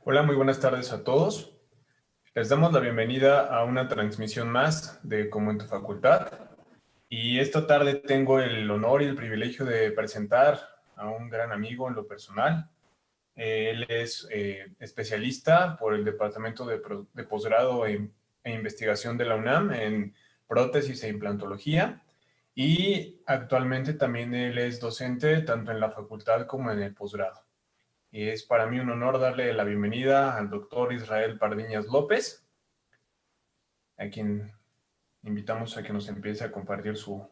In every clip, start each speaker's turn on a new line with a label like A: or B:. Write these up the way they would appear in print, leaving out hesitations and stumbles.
A: Hola, muy buenas tardes a todos. Les damos la bienvenida a una transmisión más de Como en tu Facultad. Y esta tarde tengo el honor y el privilegio de presentar a un gran amigo en lo personal. Él es especialista por el Departamento de Posgrado e Investigación de la UNAM en prótesis e implantología. Y actualmente también él es docente tanto en la facultad como en el posgrado. Y es para mí un honor darle la bienvenida al doctor Israel Pardiñas López, a quien invitamos a que nos empiece a compartir su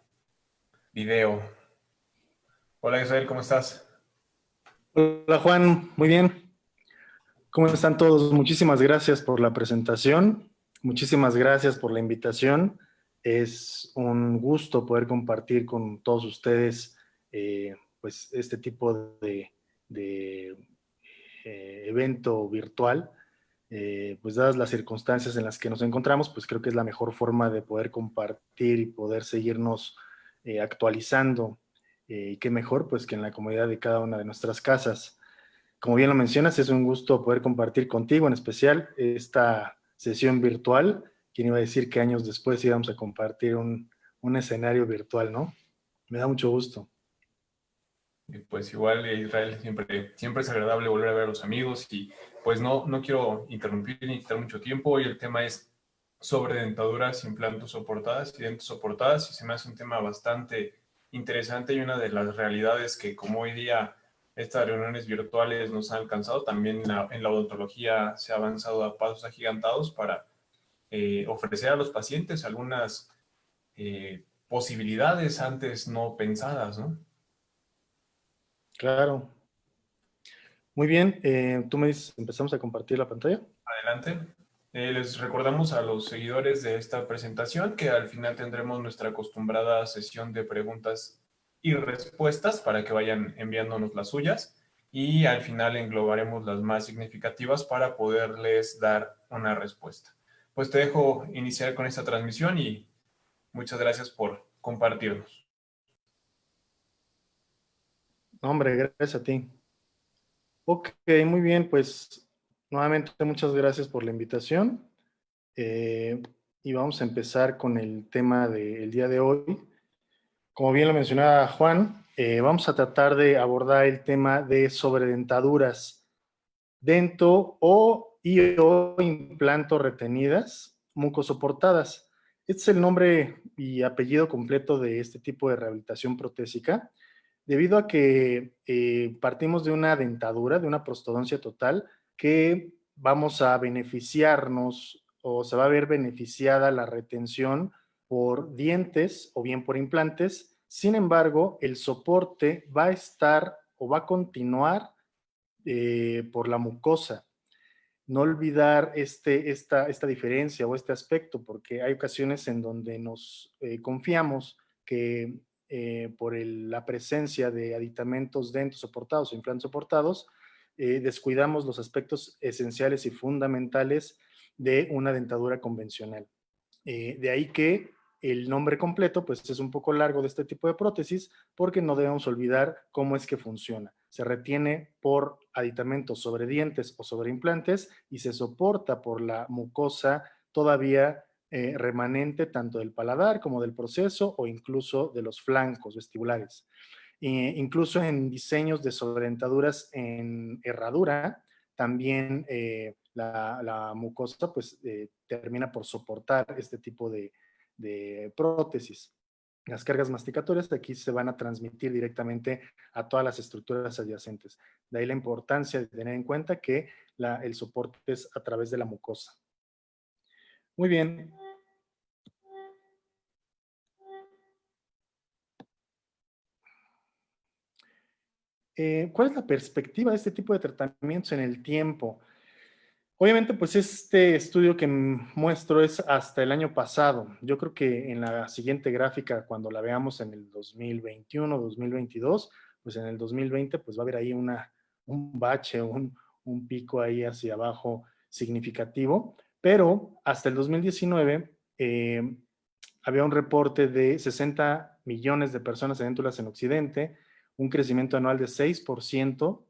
A: video. Hola Israel, ¿cómo estás?
B: Hola Juan, muy bien. ¿Cómo están todos? Muchísimas gracias por la presentación. Muchísimas gracias por la invitación. Es un gusto poder compartir con todos ustedes pues este tipo de evento virtual. Pues dadas las circunstancias en las que nos encontramos, pues creo que es la mejor forma de poder compartir y poder seguirnos actualizando. Y qué mejor pues que en la comodidad de cada una de nuestras casas. Como bien lo mencionas, es un gusto poder compartir contigo, en especial esta sesión virtual. ¿Quién iba a decir que años después íbamos a compartir un escenario virtual, no? Me da mucho gusto.
A: Y pues igual, Israel, siempre es agradable volver a ver a los amigos y pues no quiero interrumpir ni quitar mucho tiempo. Hoy el tema es sobre dentaduras, implantes soportadas y dentes soportadas y se me hace un tema bastante interesante y una de las realidades que como hoy día estas reuniones virtuales nos han alcanzado, también en la odontología se ha avanzado a pasos agigantados para ofrecer a los pacientes algunas posibilidades antes no pensadas, ¿no?
B: Claro. Muy bien, tú me dices, empezamos a compartir la pantalla.
A: Adelante. Les recordamos a los seguidores de esta presentación que al final tendremos nuestra acostumbrada sesión de preguntas y respuestas para que vayan enviándonos las suyas y al final englobaremos las más significativas para poderles dar una respuesta. Pues te dejo iniciar con esta transmisión y muchas gracias por compartirnos.
B: No, hombre, gracias a ti. Ok, muy bien, pues nuevamente muchas gracias por la invitación. Eh, y vamos a empezar con el tema del día de hoy. Como bien lo mencionaba Juan, vamos a tratar de abordar el tema de sobredentaduras, dento o implanto retenidas, mucosoportadas. Este es el nombre y apellido completo de este tipo de rehabilitación protésica, debido a que partimos de una dentadura, de una prostodoncia total, que vamos a beneficiarnos o se va a ver beneficiada la retención por dientes o bien por implantes. Sin embargo, el soporte va a estar o va a continuar por la mucosa. No olvidar esta diferencia o este aspecto, porque hay ocasiones en donde nos confiamos que por la presencia de aditamentos dentos soportados o implantes soportados, descuidamos los aspectos esenciales y fundamentales de una dentadura convencional. De ahí que el nombre completo pues es un poco largo de este tipo de prótesis porque no debemos olvidar cómo es que funciona. Se retiene por aditamentos sobre dientes o sobre implantes y se soporta por la mucosa todavía remanente tanto del paladar como del proceso o incluso de los flancos vestibulares. Incluso en diseños de sobredentaduras en herradura, también la mucosa pues termina por soportar este tipo de prótesis. Las cargas masticatorias de aquí se van a transmitir directamente a todas las estructuras adyacentes. De ahí la importancia de tener en cuenta que el soporte es a través de la mucosa. Muy bien. ¿Cuál es la perspectiva de este tipo de tratamientos en el tiempo? Obviamente, pues este estudio que muestro es hasta el año pasado. Yo creo que en la siguiente gráfica, cuando la veamos en el 2021, 2022, pues en el 2020, pues va a haber ahí un bache, un pico ahí hacia abajo significativo. Pero hasta el 2019 había un reporte de 60 millones de personas sedéntulas en Occidente, un crecimiento anual de 6%,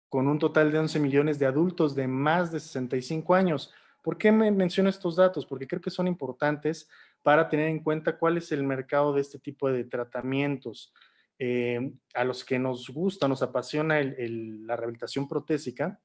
B: con un total de 11 millones de adultos de más de 65 años. ¿Por qué me menciono estos datos? Porque creo que son importantes para tener en cuenta cuál es el mercado de este tipo de tratamientos. A los que nos gusta, nos apasiona la rehabilitación protésica,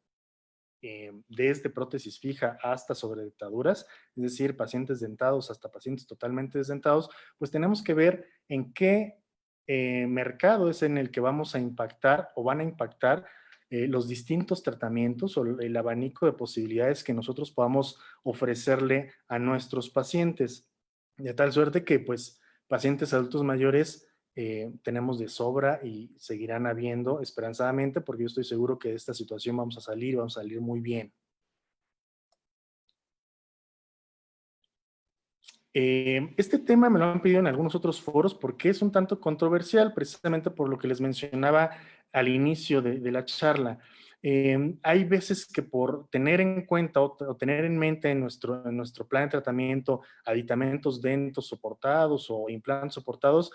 B: desde prótesis fija hasta sobredentaduras, es decir, pacientes dentados hasta pacientes totalmente desdentados, pues tenemos que ver en qué mercado es en el que vamos a impactar o van a impactar los distintos tratamientos o el abanico de posibilidades que nosotros podamos ofrecerle a nuestros pacientes. De tal suerte que, pues, pacientes adultos mayores tenemos de sobra y seguirán habiendo esperanzadamente, porque yo estoy seguro que de esta situación vamos a salir muy bien. Este tema me lo han pedido en algunos otros foros porque es un tanto controversial, precisamente por lo que les mencionaba al inicio de la charla. Hay veces que por tener en cuenta o tener en mente en nuestro plan de tratamiento aditamentos dentos soportados o implantes soportados,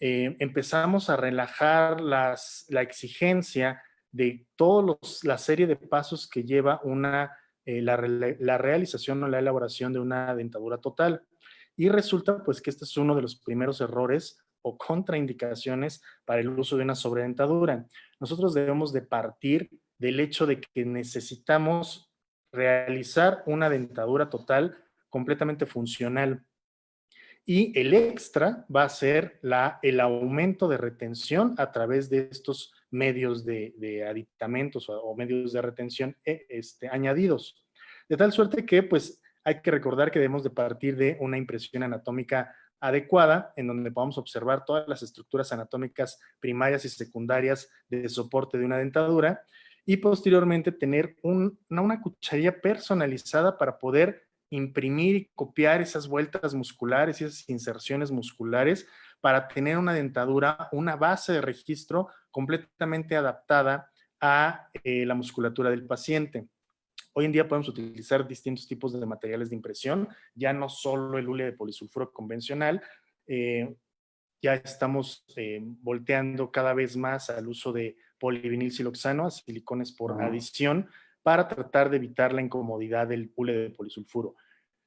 B: empezamos a relajar la exigencia de toda la serie de pasos que lleva la realización o la elaboración de una dentadura total. Y resulta pues que este es uno de los primeros errores o contraindicaciones para el uso de una sobredentadura. Nosotros debemos de partir del hecho de que necesitamos realizar una dentadura total completamente funcional. Y el extra va a ser el aumento de retención a través de estos medios de aditamentos o medios de retención añadidos. De tal suerte que pues hay que recordar que debemos de partir de una impresión anatómica adecuada, en donde podamos observar todas las estructuras anatómicas primarias y secundarias de soporte de una dentadura, y posteriormente tener una cucharilla personalizada para poder imprimir y copiar esas vueltas musculares y esas inserciones musculares para tener una dentadura, una base de registro completamente adaptada a la musculatura del paciente. Hoy en día podemos utilizar distintos tipos de materiales de impresión, ya no solo el hule de polisulfuro convencional. Ya estamos volteando cada vez más al uso de polivinilsiloxano, a silicones por adición, para tratar de evitar la incomodidad del hule de polisulfuro.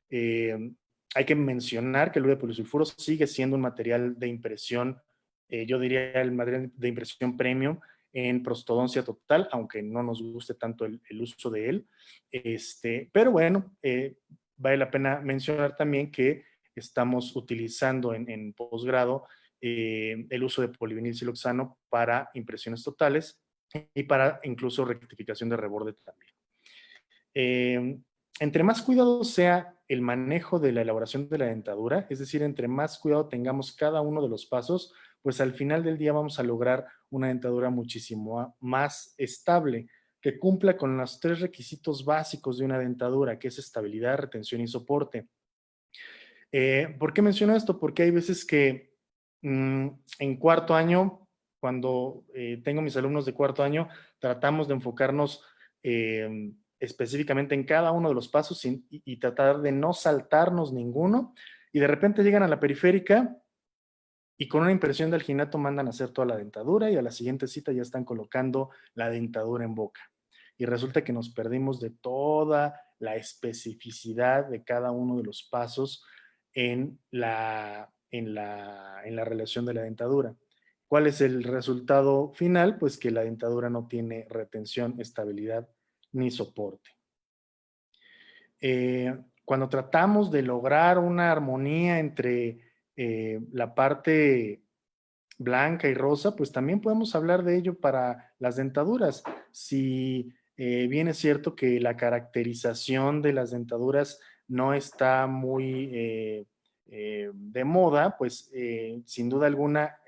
B: Hay que mencionar que el hule de polisulfuro sigue siendo un material de impresión, yo diría el material de impresión premium en prostodoncia total, aunque no nos guste tanto el uso de él. Pero bueno, vale la pena mencionar también que estamos utilizando en posgrado el uso de polivinilsiloxano para impresiones totales y para incluso rectificación de reborde también. Entre más cuidado sea el manejo de la elaboración de la dentadura, es decir, entre más cuidado tengamos cada uno de los pasos, pues al final del día vamos a lograr una dentadura muchísimo más estable, que cumpla con los 3 requisitos básicos de una dentadura, que es estabilidad, retención y soporte. ¿Por qué menciono esto? Porque hay veces que en cuarto año, cuando tengo mis alumnos de cuarto año, tratamos de enfocarnos específicamente en cada uno de los pasos y tratar de no saltarnos ninguno, y de repente llegan a la periférica y con una impresión de alginato mandan a hacer toda la dentadura, y a la siguiente cita ya están colocando la dentadura en boca. Y resulta que nos perdimos de toda la especificidad de cada uno de los pasos en la relación de la dentadura. ¿Cuál es el resultado final? Pues que la dentadura no tiene retención, estabilidad ni soporte. Cuando tratamos de lograr una armonía entre la parte blanca y rosa, pues también podemos hablar de ello para las dentaduras. Si bien es cierto que la caracterización de las dentaduras no está muy de moda, pues sin duda alguna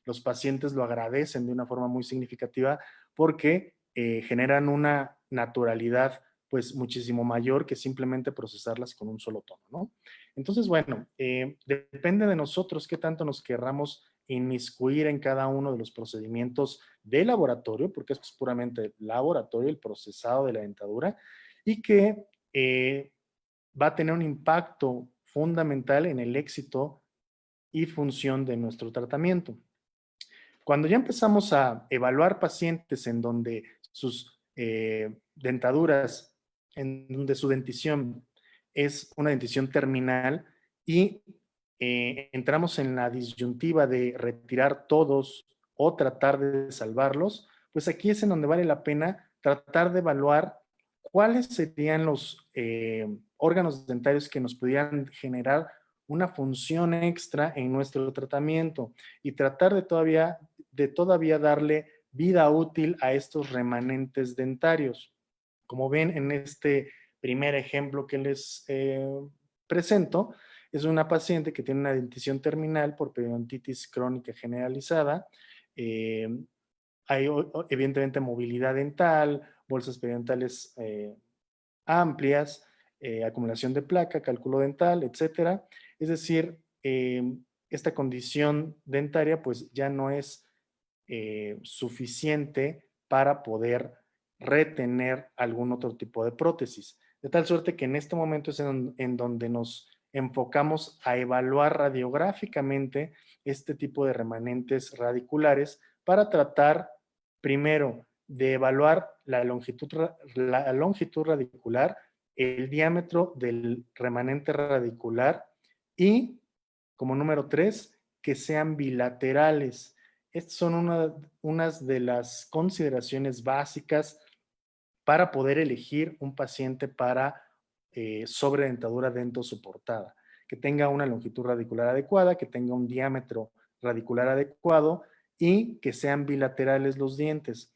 B: los pacientes lo agradecen de una forma muy significativa, porque generan una naturalidad pues muchísimo mayor que simplemente procesarlas con un solo tono, ¿no? Entonces, bueno, depende de nosotros qué tanto nos querramos inmiscuir en cada uno de los procedimientos de laboratorio, porque esto es puramente laboratorio, el procesado de la dentadura, y que va a tener un impacto fundamental en el éxito y función de nuestro tratamiento. Cuando ya empezamos a evaluar pacientes en donde sus dentaduras, en donde su dentición es una dentición terminal y entramos en la disyuntiva de retirar todos o tratar de salvarlos, pues aquí es en donde vale la pena tratar de evaluar cuáles serían los órganos dentarios que nos pudieran generar una función extra en nuestro tratamiento, y tratar de todavía darle vida útil a estos remanentes dentarios. Como ven en este primer ejemplo que les presento, es una paciente que tiene una dentición terminal por periodontitis crónica generalizada. Hay evidentemente movilidad dental, bolsas periodontales amplias, acumulación de placa, cálculo dental, etcétera. Es decir, esta condición dentaria pues ya no es suficiente para poder retener algún otro tipo de prótesis. De tal suerte que en este momento es en donde nos enfocamos a evaluar radiográficamente este tipo de remanentes radiculares para tratar primero de evaluar la longitud radicular, el diámetro del remanente radicular y, como número 3, que sean bilaterales. Estas son unas de las consideraciones básicas para poder elegir un paciente para sobredentadura dentosoportada, que tenga una longitud radicular adecuada, que tenga un diámetro radicular adecuado y que sean bilaterales los dientes.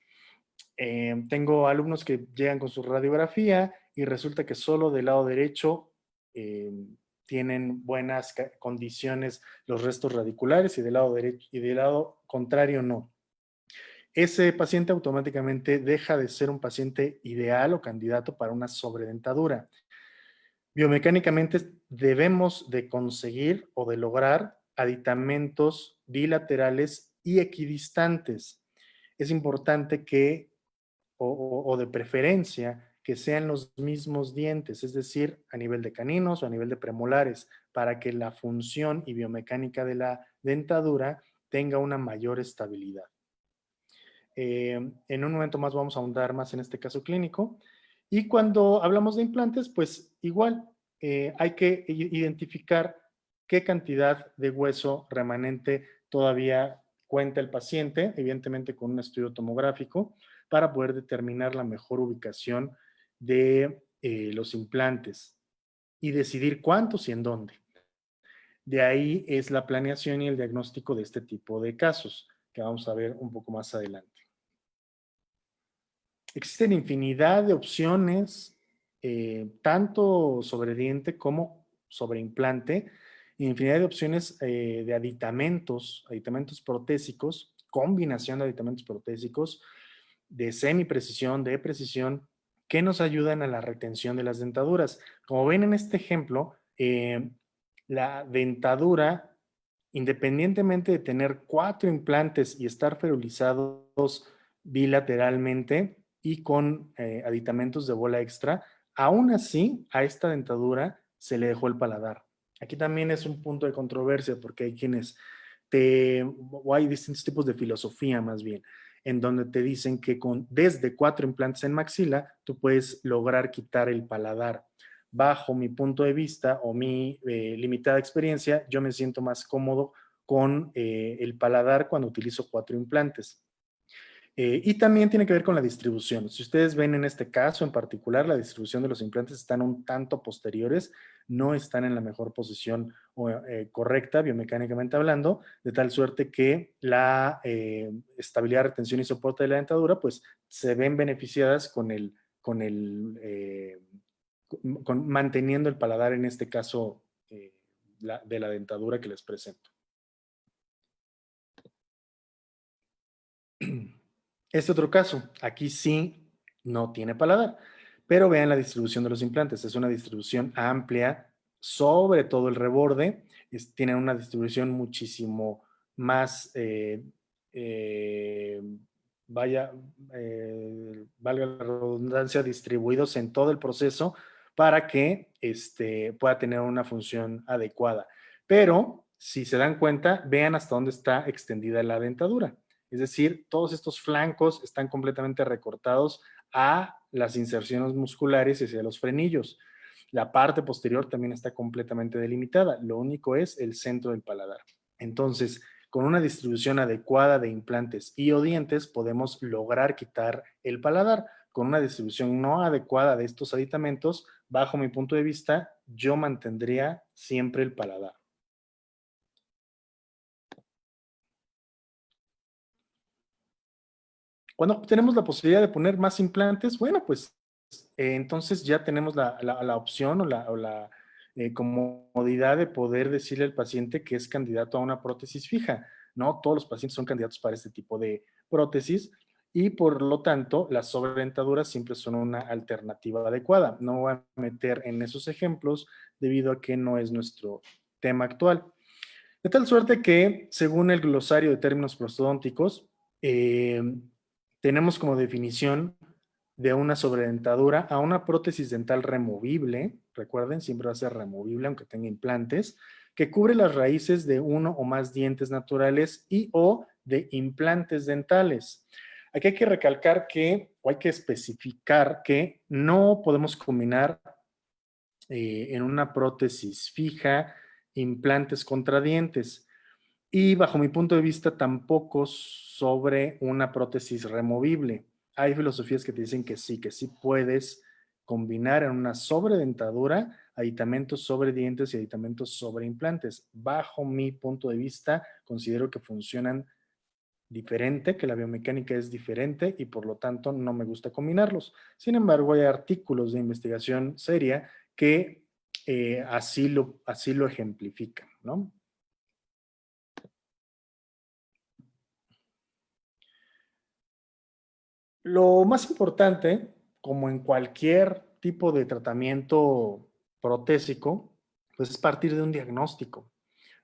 B: Tengo alumnos que llegan con su radiografía y resulta que solo del lado derecho tienen buenas condiciones los restos radiculares y del lado derecho y del lado contrario no. Ese paciente automáticamente deja de ser un paciente ideal o candidato para una sobredentadura. Biomecánicamente debemos de conseguir o de lograr aditamentos bilaterales y equidistantes. Es importante que, o de preferencia, que sean los mismos dientes, es decir, a nivel de caninos o a nivel de premolares, para que la función y biomecánica de la dentadura tenga una mayor estabilidad. En un momento más vamos a ahondar más en este caso clínico. Y cuando hablamos de implantes, pues igual hay que identificar qué cantidad de hueso remanente todavía cuenta el paciente, evidentemente con un estudio tomográfico, para poder determinar la mejor ubicación de los implantes y decidir cuántos y en dónde. De ahí es la planeación y el diagnóstico de este tipo de casos, que vamos a ver un poco más adelante. Existen infinidad de opciones, tanto sobre diente como sobre implante, infinidad de opciones de aditamentos protésicos, combinación de aditamentos protésicos, de semiprecisión, de precisión, que nos ayudan a la retención de las dentaduras. Como ven en este ejemplo, la dentadura, independientemente de tener 4 implantes y estar ferulizados bilateralmente, y con aditamentos de bola extra, aún así a esta dentadura se le dejó el paladar. Aquí también es un punto de controversia porque hay quienes o hay distintos tipos de filosofía más bien, en donde te dicen que desde 4 implantes en maxila tú puedes lograr quitar el paladar. Bajo mi punto de vista o mi limitada experiencia, yo me siento más cómodo con el paladar cuando utilizo 4 implantes. Y también tiene que ver con la distribución. Si ustedes ven en este caso en particular, la distribución de los implantes están un tanto posteriores, no están en la mejor posición correcta, biomecánicamente hablando, de tal suerte que la estabilidad, retención y soporte de la dentadura, pues se ven beneficiadas con manteniendo el paladar, en este caso, de la dentadura que les presento. Este otro caso, aquí sí no tiene paladar, pero vean la distribución de los implantes. Es una distribución amplia sobre todo el reborde. Tienen una distribución muchísimo más, valga la redundancia, distribuidos en todo el proceso para que pueda tener una función adecuada. Pero si se dan cuenta, vean hasta dónde está extendida la dentadura. Es decir, todos estos flancos están completamente recortados a las inserciones musculares y hacia los frenillos. La parte posterior también está completamente delimitada. Lo único es el centro del paladar. Entonces, con una distribución adecuada de implantes y o dientes, podemos lograr quitar el paladar. Con una distribución no adecuada de estos aditamentos, bajo mi punto de vista, yo mantendría siempre el paladar. Cuando tenemos la posibilidad de poner más implantes, bueno, pues entonces ya tenemos la opción o la comodidad de poder decirle al paciente que es candidato a una prótesis fija. No todos los pacientes son candidatos para este tipo de prótesis y por lo tanto las sobredentaduras siempre son una alternativa adecuada. No voy a meter en esos ejemplos debido a que no es nuestro tema actual. De tal suerte que, según el glosario de términos prostodónticos, tenemos como definición de una sobredentadura a una prótesis dental removible, recuerden, siempre va a ser removible aunque tenga implantes, que cubre las raíces de uno o más dientes naturales y o de implantes dentales. Aquí hay que recalcar o hay que especificar que no podemos combinar en una prótesis fija implantes contra dientes. Y bajo mi punto de vista tampoco sobre una prótesis removible. Hay filosofías que te dicen que sí puedes combinar en una sobredentadura aditamentos sobre dientes y aditamentos sobre implantes. Bajo mi punto de vista, considero que funcionan diferente, que la biomecánica es diferente y por lo tanto no me gusta combinarlos. Sin embargo, hay artículos de investigación seria que así lo ejemplifican, ¿no? Lo más importante, como en cualquier tipo de tratamiento protésico, pues es partir de un diagnóstico.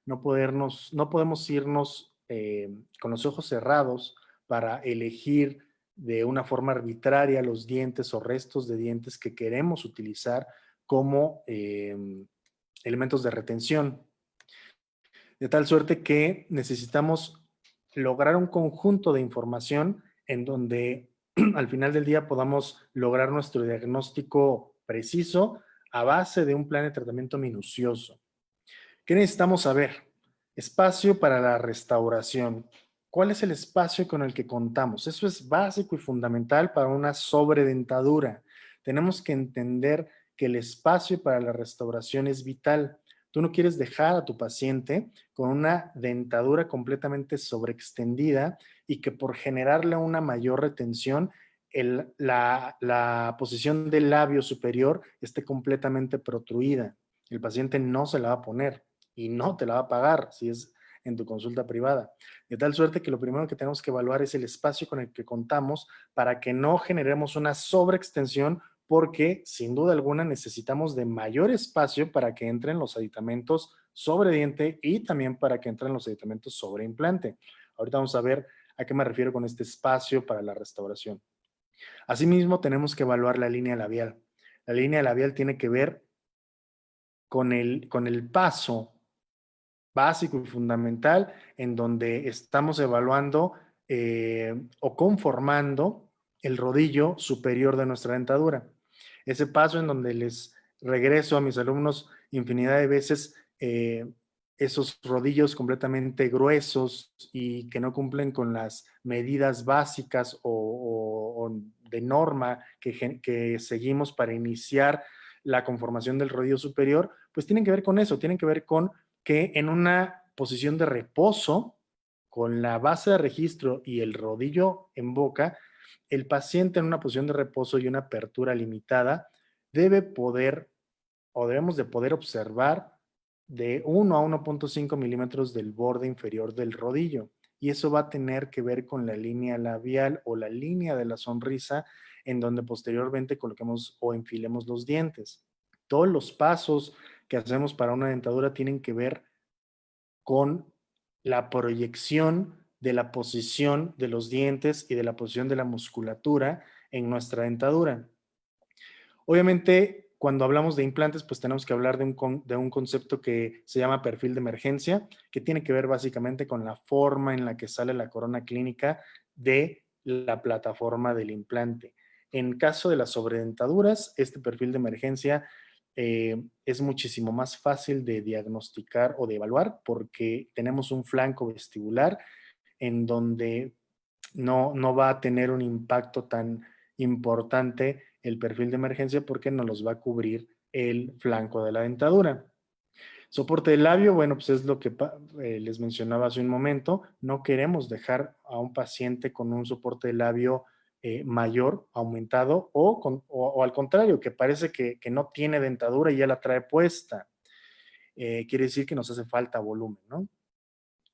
B: No podemos irnos con los ojos cerrados para elegir de una forma arbitraria los dientes o restos de dientes que queremos utilizar como elementos de retención. De tal suerte que necesitamos lograr un conjunto de información en donde al final del día podamos lograr nuestro diagnóstico preciso a base de un plan de tratamiento minucioso. ¿Qué necesitamos saber? Espacio para la restauración. ¿Cuál es el espacio con el que contamos? Eso es básico y fundamental para una sobredentadura. Tenemos que entender que el espacio para la restauración es vital. Tú no quieres dejar a tu paciente con una dentadura completamente sobreextendida y que por generarle una mayor retención, la posición del labio superior esté completamente protruida. El paciente no se la va a poner y no te la va a pagar si es en tu consulta privada. De tal suerte que lo primero que tenemos que evaluar es el espacio con el que contamos para que no generemos una sobreextensión, porque sin duda alguna necesitamos de mayor espacio para que entren los aditamentos sobre diente y también para que entren los aditamentos sobre implante. Ahorita vamos a ver a qué me refiero con este espacio para la restauración. Asimismo, tenemos que evaluar la línea labial. La línea labial tiene que ver con el paso básico y fundamental en donde estamos evaluando o conformando el rodillo superior de nuestra dentadura. Ese paso en donde les regreso a mis alumnos infinidad de veces esos rodillos completamente gruesos y que no cumplen con las medidas básicas o de norma que seguimos para iniciar la conformación del rodillo superior, pues tienen que ver con eso, tienen que ver con que en una posición de reposo, con la base de registro y el rodillo en boca, el paciente en una posición de reposo y una apertura limitada debe poder o debemos de poder observar de 1 a 1.5 milímetros del borde inferior del rodillo. Y eso va a tener que ver con la línea labial o la línea de la sonrisa en donde posteriormente coloquemos o enfilemos los dientes. Todos los pasos que hacemos para una dentadura tienen que ver con la proyección de la posición de los dientes y de la posición de la musculatura en nuestra dentadura. Obviamente, cuando hablamos de implantes, pues tenemos que hablar de un concepto que se llama perfil de emergencia, que tiene que ver básicamente con la forma en la que sale la corona clínica de la plataforma del implante. En caso de las sobredentaduras, este perfil de emergencia es muchísimo más fácil de diagnosticar o de evaluar porque tenemos un flanco vestibular en donde no va a tener un impacto tan importante el perfil de emergencia porque no los va a cubrir el flanco de la dentadura. Soporte del labio, bueno, pues es lo que les mencionaba hace un momento. No queremos dejar a un paciente con un soporte de labio mayor, aumentado, o al contrario, que parece que no tiene dentadura y ya la trae puesta. Quiere decir que nos hace falta volumen, ¿no?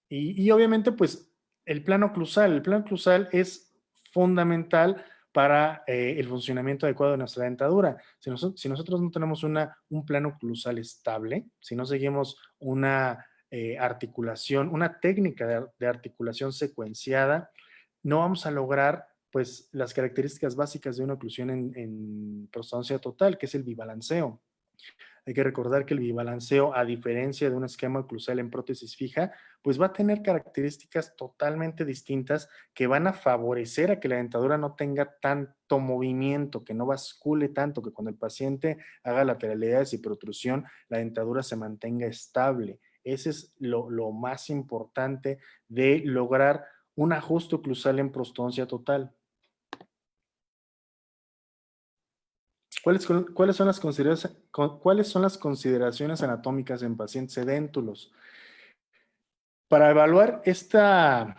B: Y obviamente, pues, el plano oclusal es fundamental para el funcionamiento adecuado de nuestra dentadura. Si nosotros no tenemos un plano oclusal estable, si no seguimos una articulación, una técnica de articulación secuenciada, no vamos a lograr pues las características básicas de una oclusión en prostodoncia total, que es el bibalanceo. Hay que recordar que el bibalanceo, a diferencia de un esquema oclusal en prótesis fija, pues va a tener características totalmente distintas que van a favorecer a que la dentadura no tenga tanto movimiento, que no bascule tanto, que cuando el paciente haga lateralidades y protrusión, la dentadura se mantenga estable. Ese es lo más importante de lograr un ajuste oclusal en prostodoncia total. ¿Cuáles son las consideraciones anatómicas en pacientes edéntulos? Para evaluar esta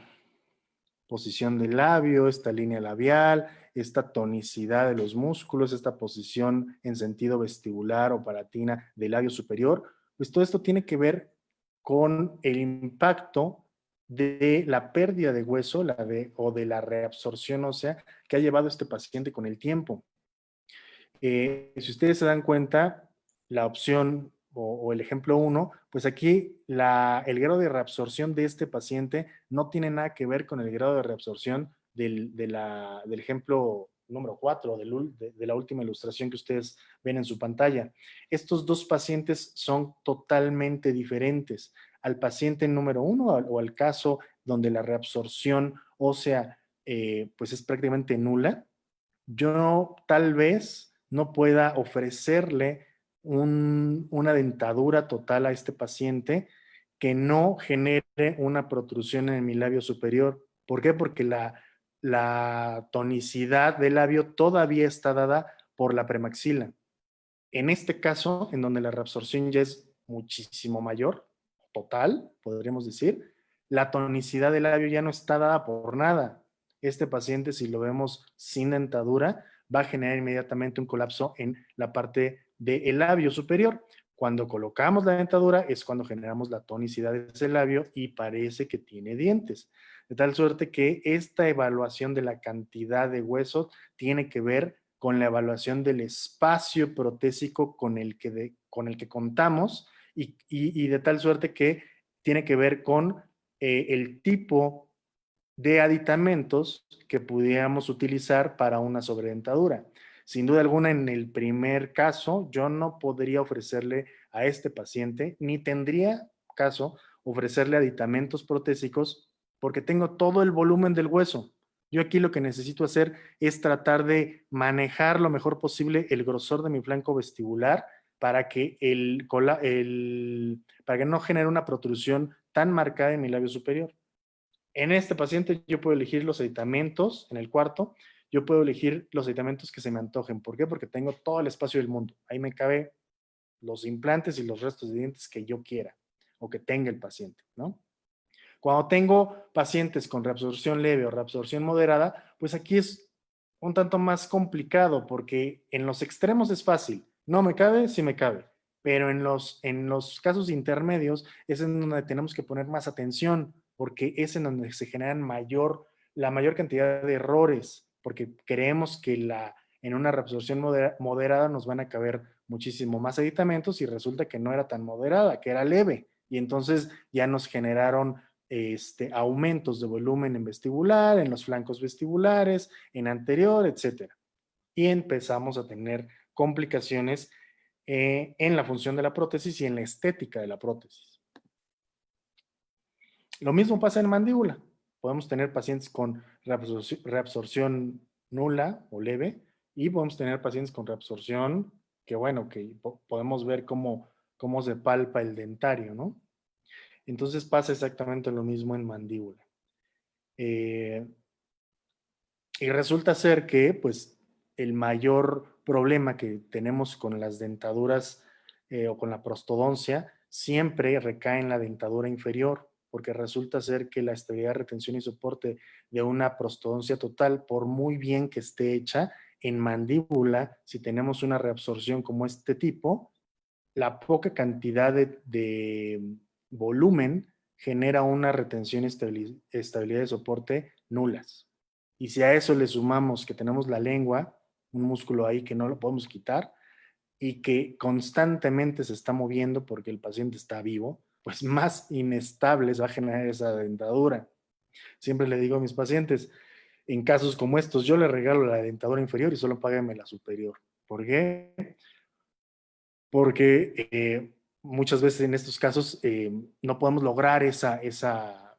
B: posición del labio, esta línea labial, esta tonicidad de los músculos, esta posición en sentido vestibular o palatina del labio superior, pues todo esto tiene que ver con el impacto de la pérdida de hueso o de la reabsorción ósea que ha llevado este paciente con el tiempo. Si ustedes se dan cuenta, la opción o el ejemplo 1, pues aquí el grado de reabsorción de este paciente no tiene nada que ver con el grado de reabsorción del ejemplo número 4, de la última ilustración que ustedes ven en su pantalla. Estos dos pacientes son totalmente diferentes. Al paciente número 1 o al caso donde la reabsorción ósea pues es prácticamente nula, yo tal vez no pueda ofrecerle una dentadura total a este paciente que no genere una protrusión en mi labio superior. ¿Por qué? Porque la tonicidad del labio todavía está dada por la premaxila. En este caso, en donde la reabsorción ya es muchísimo mayor, total, podríamos decir, la tonicidad del labio ya no está dada por nada. Este paciente, si lo vemos sin dentadura, va a generar inmediatamente un colapso en la parte del labio superior. Cuando colocamos la dentadura es cuando generamos la tonicidad de ese labio y parece que tiene dientes. De tal suerte que esta evaluación de la cantidad de huesos tiene que ver con la evaluación del espacio protésico con el que contamos y de tal suerte que tiene que ver con el tipo de aditamentos que pudiéramos utilizar para una sobredentadura. Sin duda alguna, en el primer caso, yo no podría ofrecerle a este paciente, ni tendría caso ofrecerle aditamentos protésicos porque tengo todo el volumen del hueso. Yo aquí lo que necesito hacer es tratar de manejar lo mejor posible el grosor de mi flanco vestibular para que para que no genere una protrusión tan marcada en mi labio superior. En este paciente yo puedo elegir los aditamentos en el cuarto, yo puedo elegir los aditamentos que se me antojen. ¿Por qué? Porque tengo todo el espacio del mundo. Ahí me cabe los implantes y los restos de dientes que yo quiera o que tenga el paciente, ¿no? Cuando tengo pacientes con reabsorción leve o reabsorción moderada, pues aquí es un tanto más complicado porque en los extremos es fácil. No me cabe, sí me cabe. Pero en los casos intermedios es en donde tenemos que poner más atención porque es en donde se generan la mayor cantidad de errores porque creemos que en una reabsorción moderada nos van a caber muchísimo más aditamentos y resulta que no era tan moderada, que era leve. Y entonces ya nos generaron aumentos de volumen en vestibular, en los flancos vestibulares, en anterior, etcétera. Y empezamos a tener complicaciones en la función de la prótesis y en la estética de la prótesis. Lo mismo pasa en mandíbula. Podemos tener pacientes con reabsorción nula o leve y podemos tener pacientes con reabsorción que, bueno, que podemos ver cómo se palpa el dentario, ¿no? Entonces pasa exactamente lo mismo en mandíbula. Y resulta ser que, pues, el mayor problema que tenemos con las dentaduras o con la prostodoncia siempre recae en la dentadura inferior, porque resulta ser que la estabilidad, retención y soporte de una prostodoncia total, por muy bien que esté hecha, en mandíbula, si tenemos una reabsorción como este tipo, la poca cantidad de volumen genera una retención y estabilidad de soporte nulas. Y si a eso le sumamos que tenemos la lengua, un músculo ahí que no lo podemos quitar y que constantemente se está moviendo porque el paciente está vivo, pues más inestables va a generar esa dentadura. Siempre le digo a mis pacientes, en casos como estos, yo le regalo la dentadura inferior y solo págame la superior. ¿Por qué? Porque muchas veces en estos casos no podemos lograr esa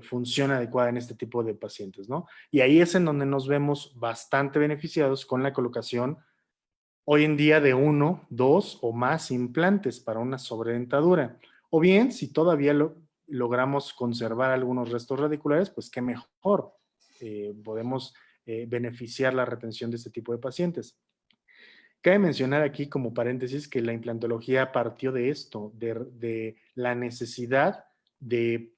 B: función adecuada en este tipo de pacientes, ¿no? Y ahí es en donde nos vemos bastante beneficiados con la colocación hoy en día de 1, 2 o más implantes para una sobredentadura. O bien, si todavía logramos conservar algunos restos radiculares, pues qué mejor. Podemos beneficiar la retención de este tipo de pacientes. Cabe mencionar aquí como paréntesis que la implantología partió de esto, de la necesidad de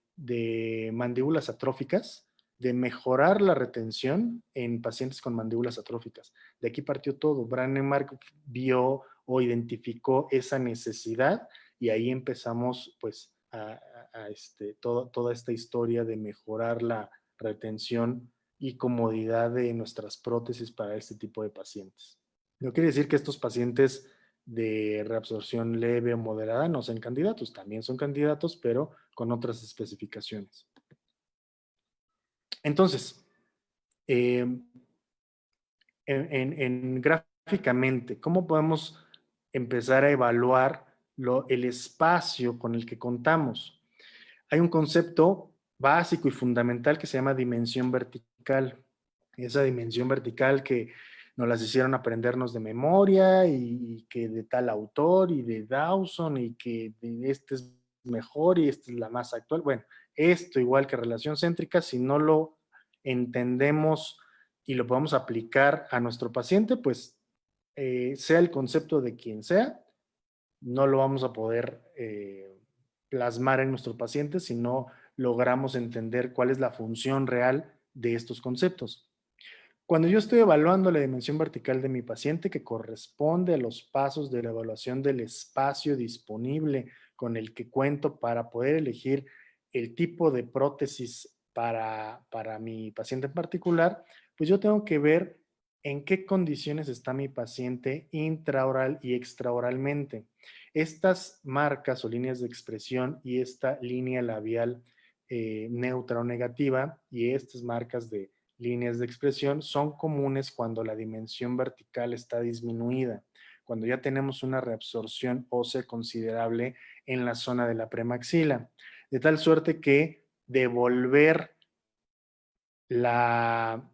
B: mandíbulas atróficas, de mejorar la retención en pacientes con mandíbulas atróficas. De aquí partió todo. Brånemark vio o identificó esa necesidad y ahí empezamos pues toda esta historia de mejorar la retención y comodidad de nuestras prótesis para este tipo de pacientes. No quiere decir que estos pacientes de reabsorción leve o moderada no sean candidatos, también son candidatos, pero con otras especificaciones. Entonces, gráficamente, ¿cómo podemos empezar a evaluar el espacio con el que contamos? Hay un concepto básico y fundamental que se llama dimensión vertical. Esa dimensión vertical que nos las hicieron aprendernos de memoria y que de tal autor y de Dawson y que este es mejor y esta es la más actual. Bueno, esto igual que relación céntrica, si no lo entendemos y lo podemos aplicar a nuestro paciente, pues sea el concepto de quien sea, no lo vamos a poder plasmar en nuestro paciente si no logramos entender cuál es la función real de estos conceptos. Cuando yo estoy evaluando la dimensión vertical de mi paciente, que corresponde a los pasos de la evaluación del espacio disponible con el que cuento para poder elegir el tipo de prótesis para mi paciente en particular, pues yo tengo que ver en qué condiciones está mi paciente intraoral y extraoralmente. Estas marcas o líneas de expresión y esta línea labial neutra o negativa y estas marcas de líneas de expresión son comunes cuando la dimensión vertical está disminuida, cuando ya tenemos una reabsorción ósea considerable en la zona de la premaxila, de tal suerte que devolver la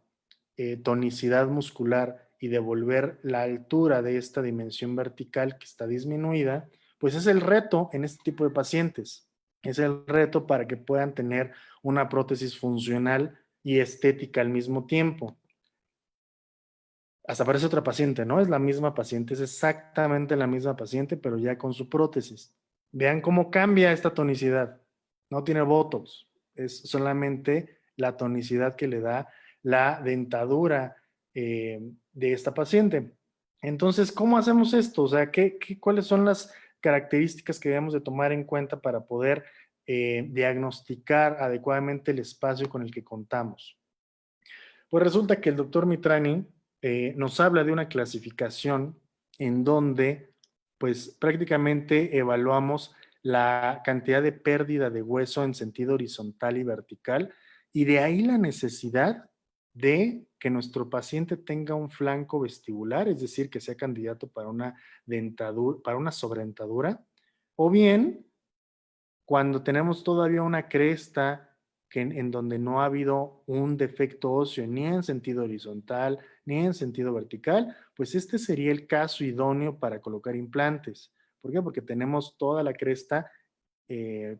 B: tonicidad muscular y devolver la altura de esta dimensión vertical que está disminuida, pues es el reto en este tipo de pacientes. Es el reto para que puedan tener una prótesis funcional y estética al mismo tiempo. Hasta parece otra paciente, ¿no? Es la misma paciente, es exactamente la misma paciente, pero ya con su prótesis. Vean cómo cambia esta tonicidad. No tiene botox, es solamente la tonicidad que le da la dentadura de esta paciente. Entonces, ¿cómo hacemos esto? O sea, ¿cuáles son las características que debemos de tomar en cuenta para poder diagnosticar adecuadamente el espacio con el que contamos? Pues resulta que el doctor Mitrani nos habla de una clasificación en donde pues prácticamente evaluamos la cantidad de pérdida de hueso en sentido horizontal y vertical y de ahí la necesidad de que nuestro paciente tenga un flanco vestibular, es decir, que sea candidato para una dentadura, para una sobredentadura, o bien cuando tenemos todavía una cresta en donde no ha habido un defecto óseo ni en sentido horizontal ni en sentido vertical, pues este sería el caso idóneo para colocar implantes. ¿Por qué? Porque tenemos toda la cresta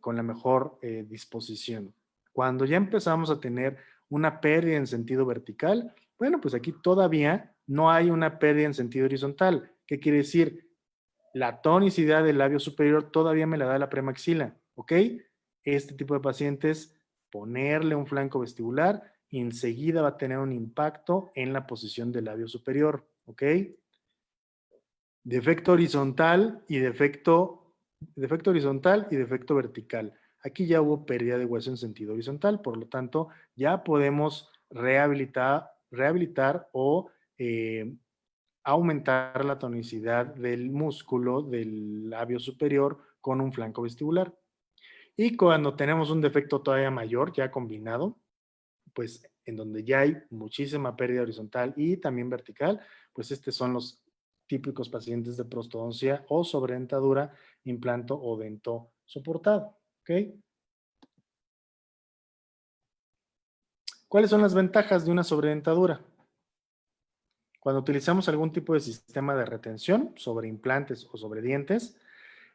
B: con la mejor disposición. Cuando ya empezamos a tener una pérdida en sentido vertical, bueno, pues aquí todavía no hay una pérdida en sentido horizontal. ¿Qué quiere decir? La tonicidad del labio superior todavía me la da la premaxila, ¿ok? Este tipo de pacientes, ponerle un flanco vestibular y enseguida va a tener un impacto en la posición del labio superior, ¿ok? Defecto horizontal y defecto horizontal y defecto vertical. Aquí ya hubo pérdida de hueso en sentido horizontal, por lo tanto, ya podemos rehabilitar o aumentar la tonicidad del músculo del labio superior con un flanco vestibular. Y cuando tenemos un defecto todavía mayor, ya combinado, pues en donde ya hay muchísima pérdida horizontal y también vertical, pues estos son los típicos pacientes de prostodoncia o sobredentadura, implanto o dento soportado. ¿Ok? ¿Cuáles son las ventajas de una sobredentadura? Cuando utilizamos algún tipo de sistema de retención sobre implantes o sobre dientes,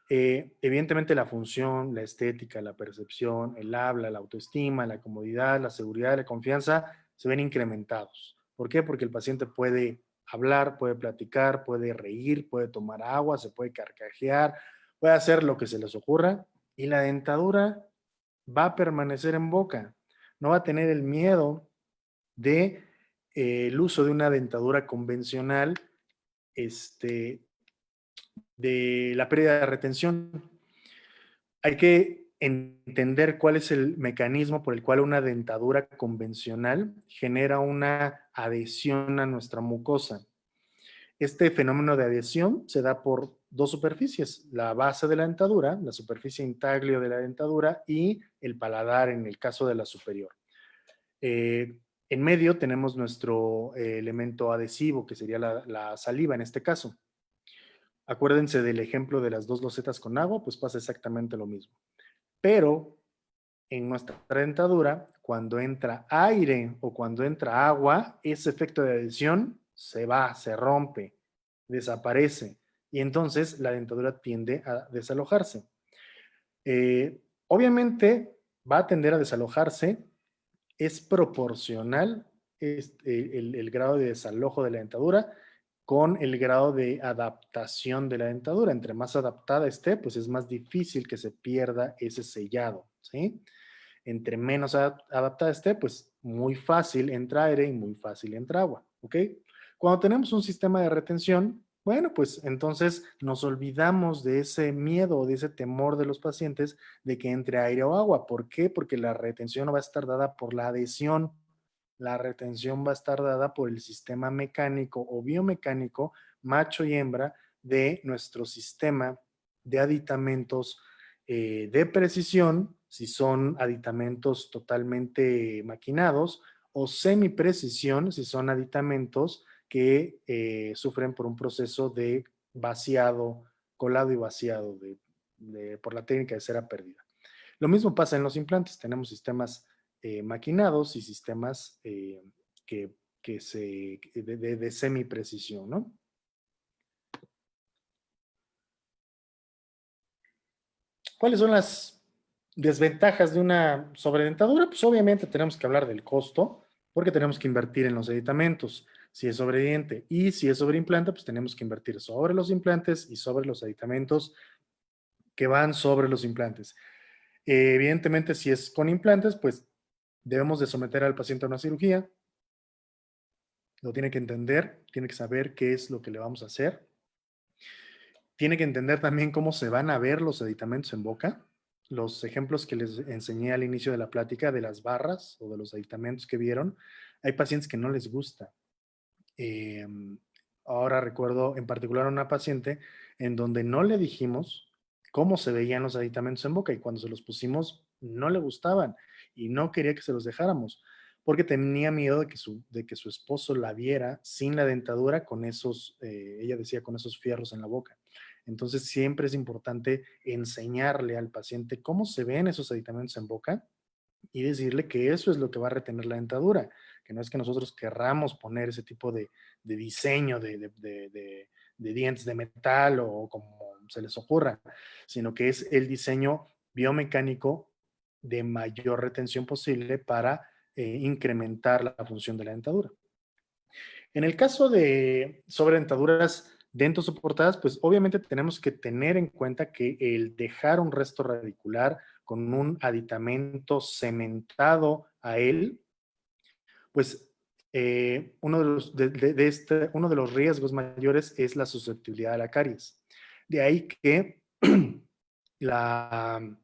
B: Evidentemente la función, la estética, la percepción, el habla, la autoestima, la comodidad, la seguridad, la confianza se ven incrementados. ¿Por qué? Porque el paciente puede hablar, puede platicar, puede reír, puede tomar agua, se puede carcajear, puede hacer lo que se les ocurra y la dentadura va a permanecer en boca. No va a tener el miedo de el uso de una dentadura convencional, de la pérdida de retención. Hay que entender cuál es el mecanismo por el cual una dentadura convencional genera una adhesión a nuestra mucosa. Este fenómeno de adhesión se da por dos superficies, la base de la dentadura, la superficie intaglio de la dentadura y el paladar en el caso de la superior. En medio tenemos nuestro elemento adhesivo, que sería la saliva en este caso. Acuérdense del ejemplo de las dos losetas con agua, pues pasa exactamente lo mismo. Pero en nuestra dentadura, cuando entra aire o cuando entra agua, ese efecto de adhesión se va, se rompe, desaparece y entonces la dentadura tiende a desalojarse. Obviamente va a tender a desalojarse, es proporcional el grado de desalojo de la dentadura con el grado de adaptación de la dentadura. Entre más adaptada esté, pues es más difícil que se pierda ese sellado, ¿sí? Entre menos adaptada esté, pues muy fácil entra aire y muy fácil entra agua, ¿ok? Cuando tenemos un sistema de retención, bueno, pues entonces nos olvidamos de ese miedo o de ese temor de los pacientes de que entre aire o agua. ¿Por qué? Porque la retención no va a estar dada por la adhesión, la retención va a estar dada por el sistema mecánico o biomecánico, macho y hembra, de nuestro sistema de aditamentos de precisión, si son aditamentos totalmente maquinados, o semiprecisión, si son aditamentos que sufren por un proceso de vaciado, colado y vaciado por la técnica de cera perdida. Lo mismo pasa en los implantes. Tenemos sistemas maquinados y sistemas que, de semiprecisión, ¿no? ¿Cuáles son las desventajas de una sobredentadura? Pues obviamente tenemos que hablar del costo, porque tenemos que invertir en los aditamentos, si es sobrediente, y si es sobre implante, pues tenemos que invertir sobre los implantes y sobre los aditamentos que van sobre los implantes. Evidentemente, si es con implantes, pues debemos de someter al paciente a una cirugía, lo tiene que entender, tiene que saber qué es lo que le vamos a hacer, tiene que entender también cómo se van a ver los aditamentos en boca. Los ejemplos que les enseñé al inicio de la plática de las barras o de los aditamentos que vieron, hay pacientes que no les gusta. Eh, Ahora recuerdo en particular a una paciente en donde no le dijimos cómo se veían los aditamentos en boca y cuando se los pusimos no le gustaban y no quería que se los dejáramos porque tenía miedo de que su esposo la viera sin la dentadura con esos, ella decía, con esos fierros en la boca. Entonces siempre es importante enseñarle al paciente cómo se ven esos aditamentos en boca y decirle que eso es lo que va a retener la dentadura, que no es que nosotros querramos poner ese tipo de diseño de dientes de metal o como se les ocurra, sino que es el diseño biomecánico de mayor retención posible para incrementar la función de la dentadura. En el caso de sobredentaduras dentosoportadas, pues obviamente tenemos que tener en cuenta que el dejar un resto radicular con un aditamento cementado a él, pues uno de los riesgos mayores es la susceptibilidad a la caries. De ahí que la,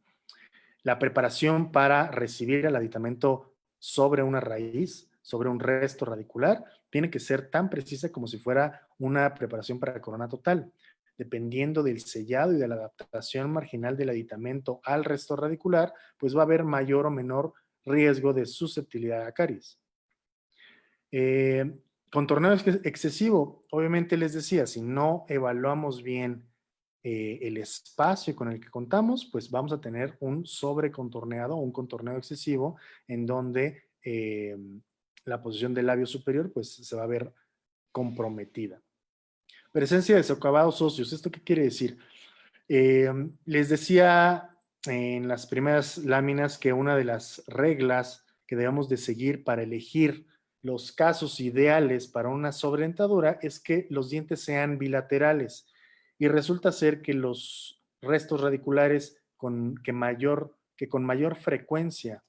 B: la preparación para recibir el aditamento sobre una raíz, sobre un resto radicular, tiene que ser tan precisa como si fuera una preparación para corona total. Dependiendo del sellado y de la adaptación marginal del aditamento al resto radicular, pues va a haber mayor o menor riesgo de susceptibilidad a caries. Contorneo excesivo, obviamente les decía, si no evaluamos bien el espacio con el que contamos, pues vamos a tener un sobrecontorneado o un contorneo excesivo en donde la posición del labio superior pues se va a ver comprometida. Presencia de socavados óseos, ¿esto qué quiere decir? Les decía en las primeras láminas que una de las reglas que debemos de seguir para elegir los casos ideales para una sobredentadura es que los dientes sean bilaterales y resulta ser que los restos radiculares que con mayor frecuencia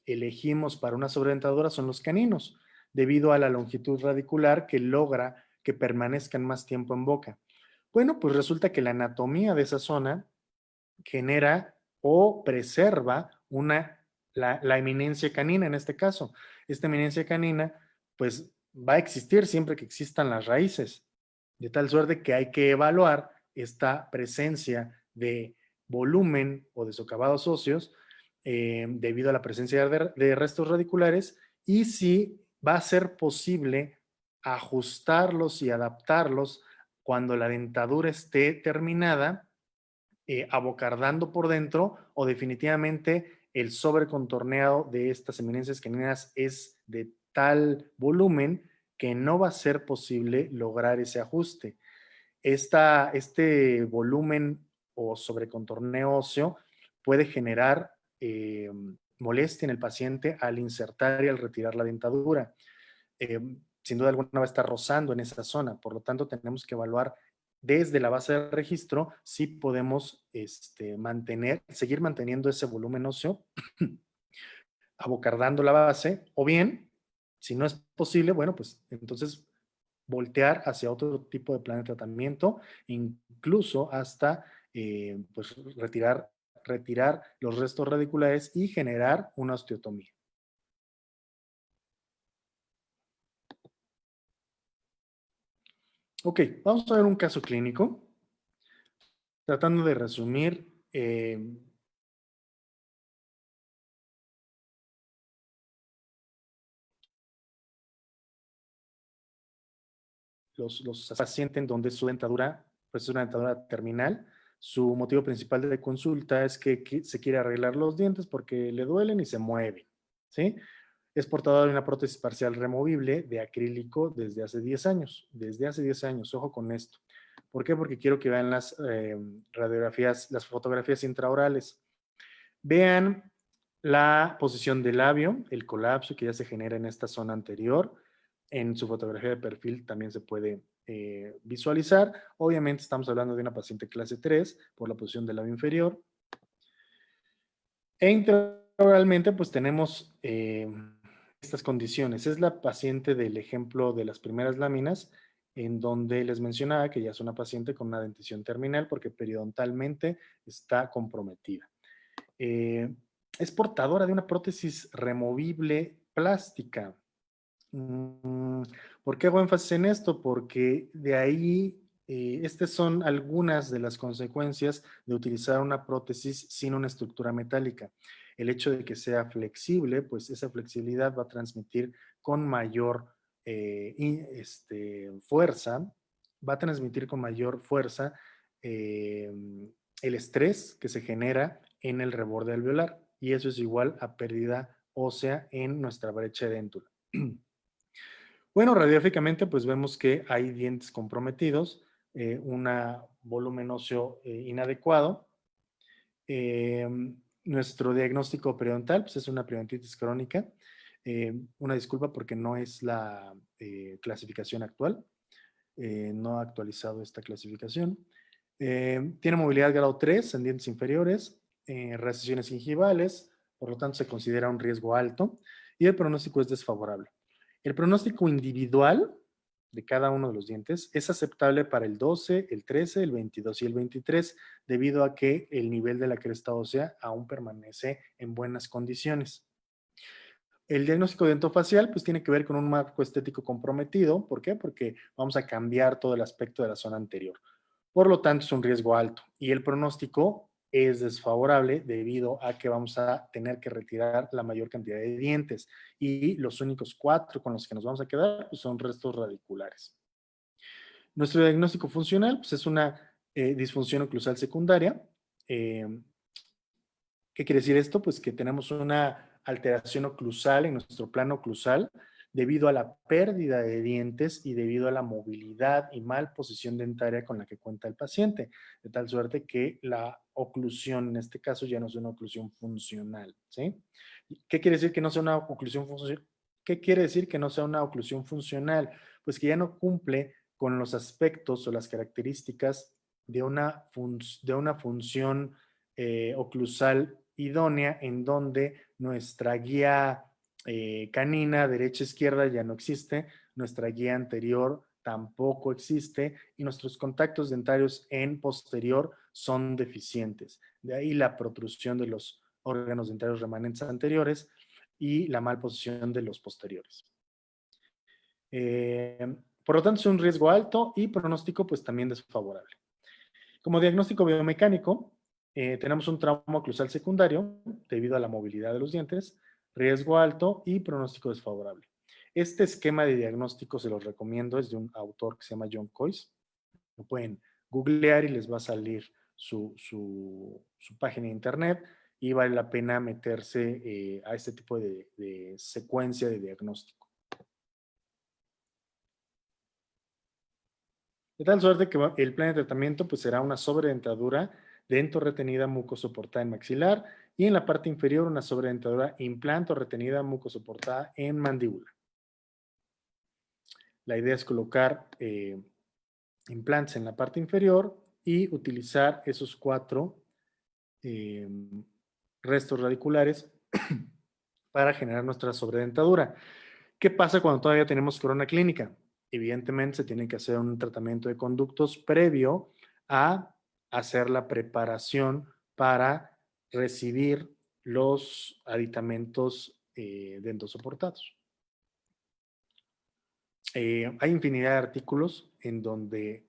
B: elegimos para una sobredentadura son los caninos, debido a la longitud radicular que logra que permanezcan más tiempo en boca. Bueno, pues resulta que la anatomía de esa zona genera o preserva la eminencia canina en este caso. Esta eminencia canina pues va a existir siempre que existan las raíces, de tal suerte que hay que evaluar esta presencia de volumen o de socavados óseos debido a la presencia de restos radiculares y si va a ser posible ajustarlos y adaptarlos cuando la dentadura esté terminada, abocardando por dentro o definitivamente el sobrecontorneado de estas eminencias caninas es de tal volumen que no va a ser posible lograr ese ajuste. Este volumen o sobrecontorneo óseo puede generar molestia en el paciente al insertar y al retirar la dentadura. Sin duda alguna va a estar rozando en esa zona, por lo tanto tenemos que evaluar desde la base de registro si podemos seguir manteniendo ese volumen óseo abocardando la base, o bien, si no es posible, bueno, pues entonces voltear hacia otro tipo de plan de tratamiento, incluso hasta pues retirar los restos radiculares y generar una osteotomía. Ok, vamos a ver un caso clínico, tratando de resumir los pacientes en donde su dentadura pues es una dentadura terminal. Su motivo principal de consulta es que se quiere arreglar los dientes porque le duelen y se mueven, ¿sí? Es portador de una prótesis parcial removible de acrílico desde hace 10 años. Desde hace 10 años, ojo con esto. ¿Por qué? Porque quiero que vean las radiografías, las fotografías intraorales. Vean la posición del labio, el colapso que ya se genera en esta zona anterior. En su fotografía de perfil también se puede visualizar. Obviamente estamos hablando de una paciente clase 3 por la posición del labio inferior. E intraoralmente pues tenemos estas condiciones. Es la paciente del ejemplo de las primeras láminas en donde les mencionaba que ya es una paciente con una dentición terminal porque periodontalmente está comprometida. Es portadora de una prótesis removible plástica. ¿Por qué hago énfasis en esto? Porque de ahí, estas son algunas de las consecuencias de utilizar una prótesis sin una estructura metálica. El hecho de que sea flexible, pues esa flexibilidad va a transmitir con mayor fuerza, va a transmitir con mayor fuerza el estrés que se genera en el reborde alveolar y eso es igual a pérdida ósea en nuestra brecha de dentura. Bueno, radiográficamente pues vemos que hay dientes comprometidos, un volumen óseo inadecuado. Nuestro diagnóstico periodontal pues es una periodontitis crónica. Una disculpa porque no es la clasificación actual. No ha actualizado esta clasificación. Tiene movilidad grado 3 en dientes inferiores, recesiones gingivales, por lo tanto se considera un riesgo alto y el pronóstico es desfavorable. El pronóstico individual de cada uno de los dientes es aceptable para el 12, el 13, el 22 y el 23 debido a que el nivel de la cresta ósea aún permanece en buenas condiciones. El diagnóstico dentofacial pues tiene que ver con un marco estético comprometido. ¿Por qué? Porque vamos a cambiar todo el aspecto de la zona anterior. Por lo tanto, es un riesgo alto y el pronóstico es desfavorable debido a que vamos a tener que retirar la mayor cantidad de dientes y los únicos 4 con los que nos vamos a quedar pues, son restos radiculares. Nuestro diagnóstico funcional pues, es una disfunción oclusal secundaria. ¿Qué quiere decir esto? Pues que tenemos una alteración oclusal en nuestro plano oclusal debido a la pérdida de dientes y debido a la movilidad y mal posición dentaria con la que cuenta el paciente, de tal suerte que la oclusión en este caso ya no es una oclusión funcional, ¿sí? ¿Qué quiere decir que no sea una oclusión funcional? ¿Qué quiere decir que no sea una oclusión funcional? Pues que ya no cumple con los aspectos o las características de de una función oclusal idónea en donde nuestra guía canina derecha-izquierda ya no existe, nuestra guía anterior tampoco existe y nuestros contactos dentarios en posterior son deficientes. De ahí la protrusión de los órganos dentarios remanentes anteriores y la malposición de los posteriores. Por lo tanto, es un riesgo alto y pronóstico pues también desfavorable. Como diagnóstico biomecánico, tenemos un trauma oclusal secundario debido a la movilidad de los dientes, riesgo alto y pronóstico desfavorable. Este esquema de diagnóstico se los recomiendo, es de un autor que se llama John Coyce. Lo pueden googlear y les va a salir su página de internet y vale la pena meterse a este tipo de secuencia de diagnóstico. De tal suerte que el plan de tratamiento pues, será una sobredentadura dento-retenida mucosoportada en maxilar y en la parte inferior una sobredentadura implanto-retenida mucosoportada en mandíbula. La idea es colocar implantes en la parte inferior y utilizar esos 4 restos radiculares para generar nuestra sobredentadura. ¿Qué pasa cuando todavía tenemos corona clínica? Evidentemente se tiene que hacer un tratamiento de conductos previo a hacer la preparación para recibir los aditamentos dentosoportados. Hay infinidad de artículos en donde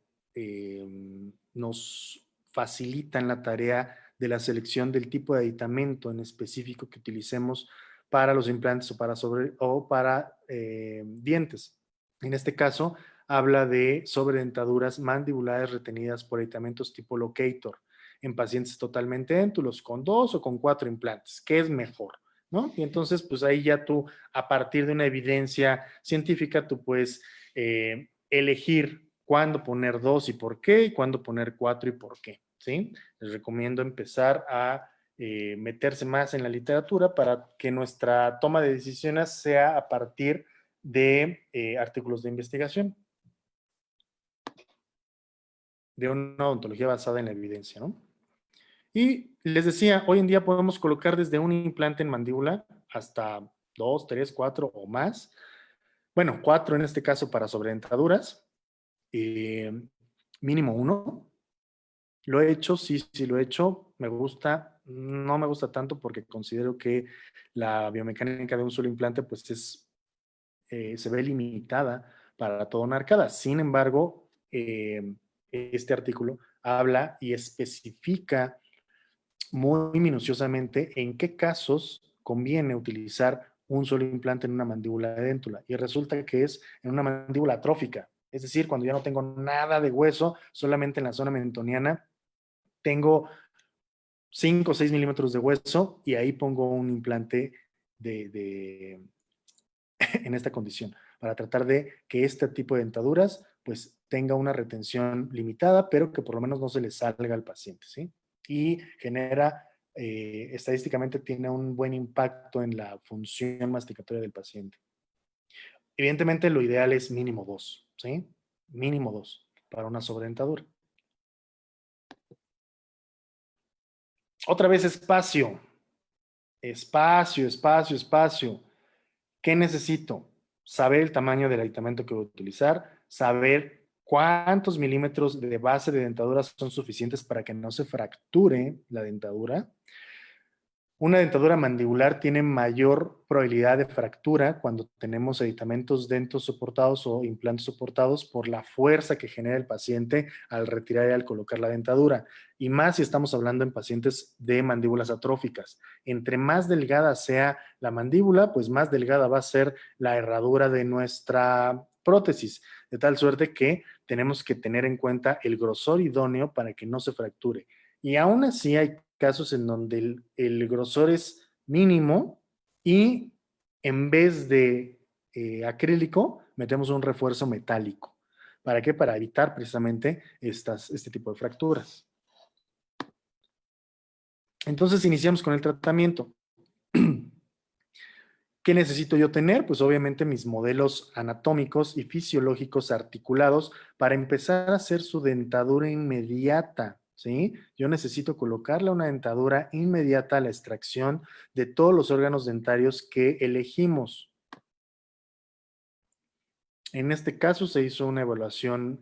B: nos facilitan la tarea de la selección del tipo de aditamento en específico que utilicemos para los implantes o para dientes. En este caso, habla de sobredentaduras mandibulares retenidas por aditamentos tipo locator en pacientes totalmente éntulos, con 2 o con 4 implantes. ¿Qué es mejor? ¿No? Y entonces, pues ahí ya tú, a partir de una evidencia científica, tú puedes elegir cuándo poner 2 y por qué, y cuándo poner 4 y por qué, ¿sí? Les recomiendo empezar a meterse más en la literatura para que nuestra toma de decisiones sea a partir de artículos de investigación, de una odontología basada en la evidencia, ¿no? Y les decía, hoy en día podemos colocar desde un implante en mandíbula hasta 2, 3, 4 o más. Bueno, 4 en este caso para sobredentaduras. Mínimo 1. Lo he hecho, sí lo he hecho. Me gusta, no me gusta tanto porque considero que la biomecánica de un solo implante pues se ve limitada para toda una arcada. Sin embargo, este artículo habla y especifica muy minuciosamente en qué casos conviene utilizar un solo implante en una mandíbula de déntula. Y resulta que es en una mandíbula atrófica. Es decir, cuando ya no tengo nada de hueso, solamente en la zona mentoniana tengo 5 o 6 milímetros de hueso y ahí pongo un implante en esta condición para tratar de que este tipo de dentaduras pues tenga una retención limitada, pero que por lo menos no se le salga al paciente, ¿sí? Y genera, estadísticamente tiene un buen impacto en la función masticatoria del paciente. Evidentemente lo ideal es mínimo 2, ¿sí? Mínimo 2 para una sobredentadura. Otra vez espacio. Espacio, espacio, espacio. ¿Qué necesito? Saber el tamaño del aditamento que voy a utilizar, saber cuántos milímetros de base de dentadura son suficientes para que no se fracture la dentadura. Una dentadura mandibular tiene mayor probabilidad de fractura cuando tenemos aditamentos dentos soportados o implantes soportados por la fuerza que genera el paciente al retirar y al colocar la dentadura. Y más si estamos hablando en pacientes de mandíbulas atróficas. Entre más delgada sea la mandíbula, pues más delgada va a ser la herradura de nuestra prótesis. De tal suerte que tenemos que tener en cuenta el grosor idóneo para que no se fracture. Y aún así hay casos en donde el grosor es mínimo y en vez de acrílico, metemos un refuerzo metálico. ¿Para qué? Para evitar precisamente este tipo de fracturas. Entonces iniciamos con el tratamiento. ¿Qué necesito yo tener? Pues obviamente mis modelos anatómicos y fisiológicos articulados para empezar a hacer su dentadura inmediata, ¿sí? Yo necesito colocarle una dentadura inmediata a la extracción de todos los órganos dentarios que elegimos. En este caso se hizo una evaluación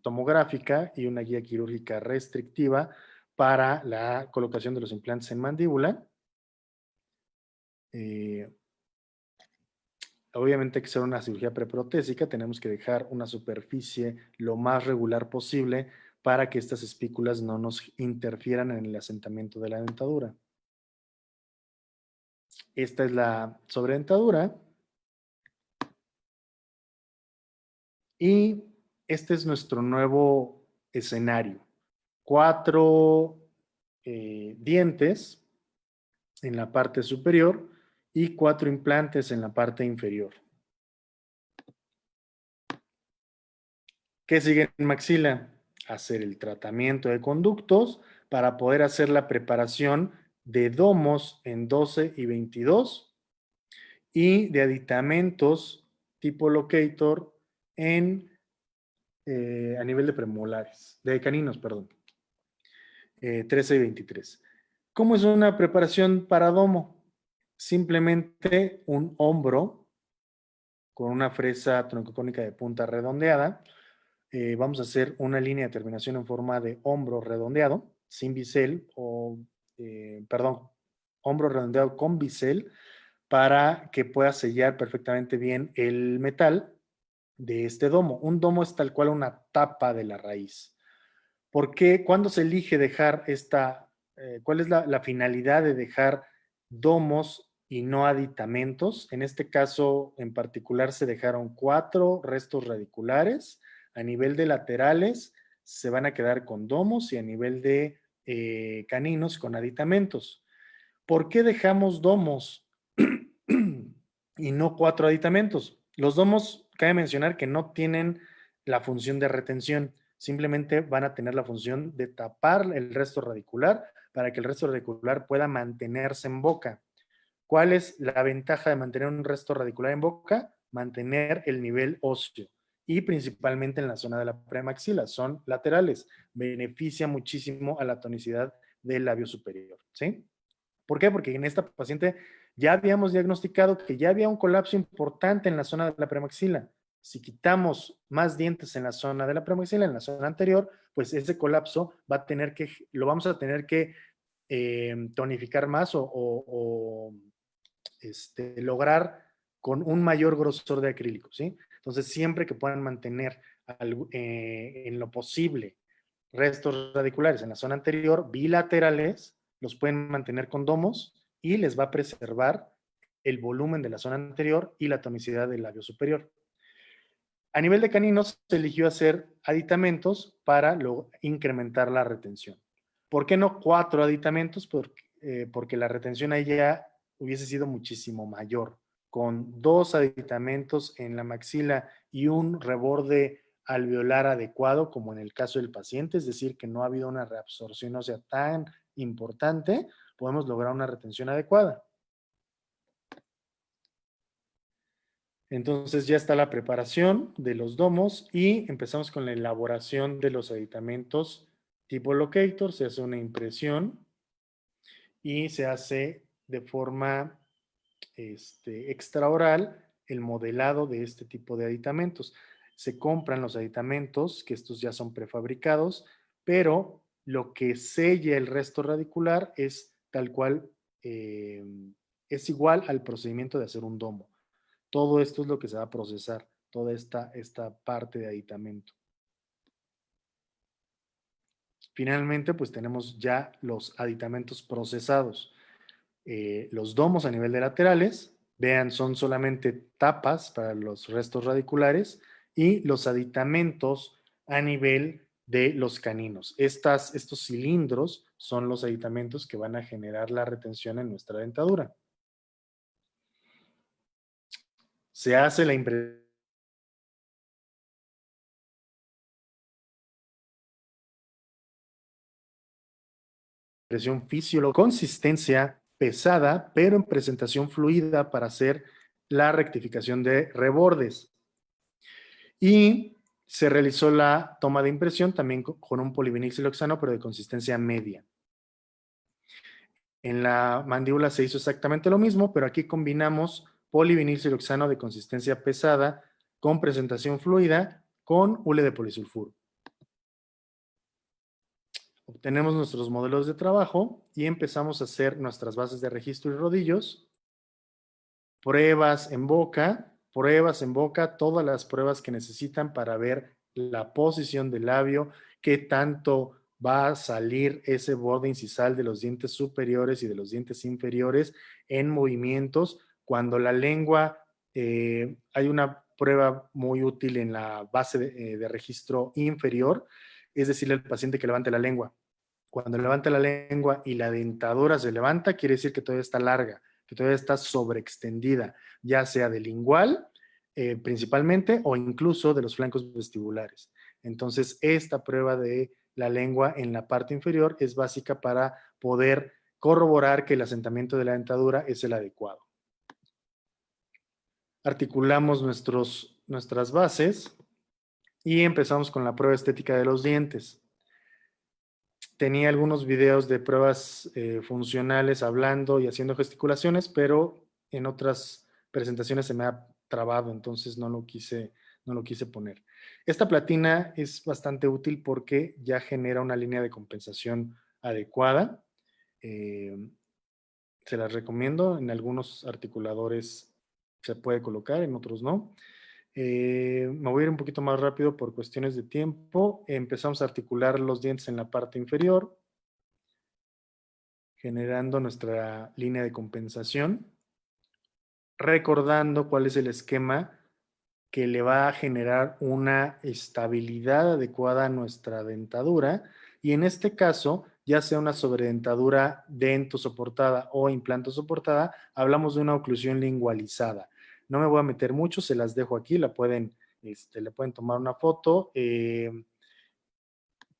B: tomográfica y una guía quirúrgica restrictiva para la colocación de los implantes en mandíbula. Obviamente hay que hacer una cirugía preprotésica, tenemos que dejar una superficie lo más regular posible para que estas espículas no nos interfieran en el asentamiento de la dentadura. Esta es la sobredentadura. Y este es nuestro nuevo escenario. 4 dientes en la parte superior y 4 implantes en la parte inferior. ¿Qué sigue en maxila? Hacer el tratamiento de conductos para poder hacer la preparación de domos en 12 y 22 y de aditamentos tipo locator a nivel de premolares, de caninos, perdón, 13 y 23. ¿Cómo es una preparación para domo? Simplemente un hombro con una fresa troncocónica de punta redondeada. Vamos a hacer una línea de terminación en forma de hombro redondeado, sin bisel, hombro redondeado con bisel, para que pueda sellar perfectamente bien el metal de este domo. Un domo es tal cual una tapa de la raíz. ¿Por qué? ¿Cuándo se elige dejar cuál es la finalidad de dejar domos y no aditamentos? En este caso en particular se dejaron 4 restos radiculares. A nivel de laterales se van a quedar con domos y a nivel de caninos con aditamentos. ¿Por qué dejamos domos y no 4 aditamentos? Los domos, cabe mencionar que no tienen la función de retención, simplemente van a tener la función de tapar el resto radicular para que el resto radicular pueda mantenerse en boca. ¿Cuál es la ventaja de mantener un resto radicular en boca? Mantener el nivel óseo y principalmente en la zona de la premaxila, son laterales, beneficia muchísimo a la tonicidad del labio superior, ¿sí? ¿Por qué? Porque en esta paciente ya habíamos diagnosticado que ya había un colapso importante en la zona de la premaxila. Si quitamos más dientes en la zona de la premaxila, en la zona anterior, pues ese colapso lo vamos a tener que tonificar más o lograr con un mayor grosor de acrílico, ¿sí? Entonces, siempre que puedan mantener en lo posible restos radiculares en la zona anterior, bilaterales, los pueden mantener con domos y les va a preservar el volumen de la zona anterior y la tonicidad del labio superior. A nivel de caninos, se eligió hacer aditamentos para incrementar la retención. ¿Por qué no 4 aditamentos? Porque la retención ahí ya hubiese sido muchísimo mayor. Con 2 aditamentos en la maxila y un reborde alveolar adecuado, como en el caso del paciente, es decir, que no ha habido una reabsorción ósea tan importante, podemos lograr una retención adecuada. Entonces ya está la preparación de los domos y empezamos con la elaboración de los aditamentos tipo locator. Se hace una impresión y se hace de forma extraoral el modelado de este tipo de aditamentos. Se compran los aditamentos, que estos ya son prefabricados, pero lo que sella el resto radicular es tal cual, es igual al procedimiento de hacer un domo. Todo esto es lo que se va a procesar, toda esta parte de aditamento. Finalmente, pues tenemos ya los aditamentos procesados. Los domos a nivel de laterales, vean, son solamente tapas para los restos radiculares y los aditamentos a nivel de los caninos. Estos cilindros son los aditamentos que van a generar la retención en nuestra dentadura. se hace la impresión fisiológica, consistencia pesada, pero en presentación fluida para hacer la rectificación de rebordes. Y se realizó la toma de impresión también con un polivinilsiloxano, pero de consistencia media. En la mandíbula se hizo exactamente lo mismo, pero aquí combinamos polivinilsiloxano de consistencia pesada con presentación fluida con hule de polisulfuro. Obtenemos nuestros modelos de trabajo y empezamos a hacer nuestras bases de registro y rodillos, pruebas en boca, todas las pruebas que necesitan para ver la posición del labio, qué tanto va a salir ese borde incisal de los dientes superiores y de los dientes inferiores en movimientos. Cuando la lengua, hay una prueba muy útil en la base de registro inferior, es decirle al paciente que levante la lengua. Cuando levanta la lengua y la dentadura se levanta, quiere decir que todavía está larga, que todavía está sobreextendida, ya sea de lingual principalmente o incluso de los flancos vestibulares. Entonces, esta prueba de la lengua en la parte inferior es básica para poder corroborar que el asentamiento de la dentadura es el adecuado. Articulamos nuestras bases y empezamos con la prueba estética de los dientes. Tenía algunos videos de pruebas funcionales hablando y haciendo gesticulaciones, pero en otras presentaciones se me ha trabado, entonces no lo quise poner. Esta platina es bastante útil porque ya genera una línea de compensación adecuada. Se las recomiendo. En algunos articuladores se puede colocar, en otros no. Me voy a ir un poquito más rápido por cuestiones de tiempo. Empezamos a articular los dientes en la parte inferior, generando nuestra línea de compensación, recordando cuál es el esquema que le va a generar una estabilidad adecuada a nuestra dentadura, y en este caso, ya sea una sobredentadura dentosoportada o implantosoportada, hablamos de una oclusión lingualizada. No me voy a meter mucho, se las dejo aquí, le pueden tomar una foto y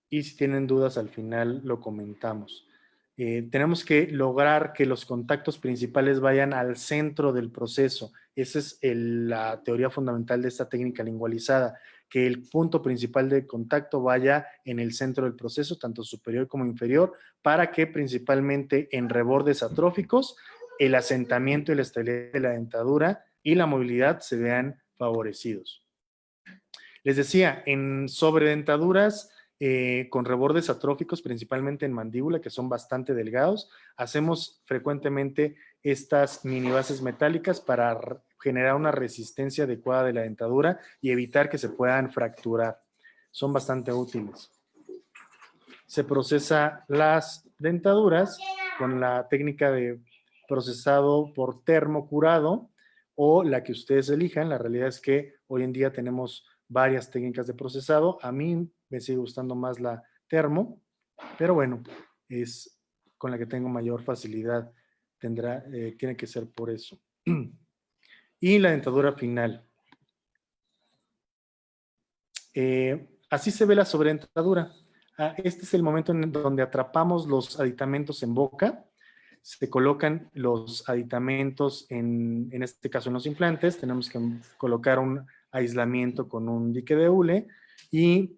B: si tienen dudas al final lo comentamos. Tenemos que lograr que los contactos principales vayan al centro del proceso. Esa es la teoría fundamental de esta técnica lingualizada, que el punto principal de contacto vaya en el centro del proceso, tanto superior como inferior, para que principalmente en rebordes atróficos el asentamiento y la estabilidad de la dentadura y la movilidad se vean favorecidos. Les decía, en sobredentaduras con rebordes atróficos, principalmente en mandíbula, que son bastante delgados, hacemos frecuentemente estas mini bases metálicas para generar una resistencia adecuada de la dentadura y evitar que se puedan fracturar. Son bastante útiles. Se procesa las dentaduras con la técnica de procesado por termocurado o la que ustedes elijan. La realidad es que hoy en día tenemos varias técnicas de procesado. A mí me sigue gustando más la termo, pero bueno, es con la que tengo mayor facilidad. Tiene que ser por eso. Y la dentadura final. Así se ve la sobredentadura. Este es el momento en donde atrapamos los aditamentos en boca. Se colocan los aditamentos, en este caso en los implantes. Tenemos que colocar un aislamiento con un dique de hule y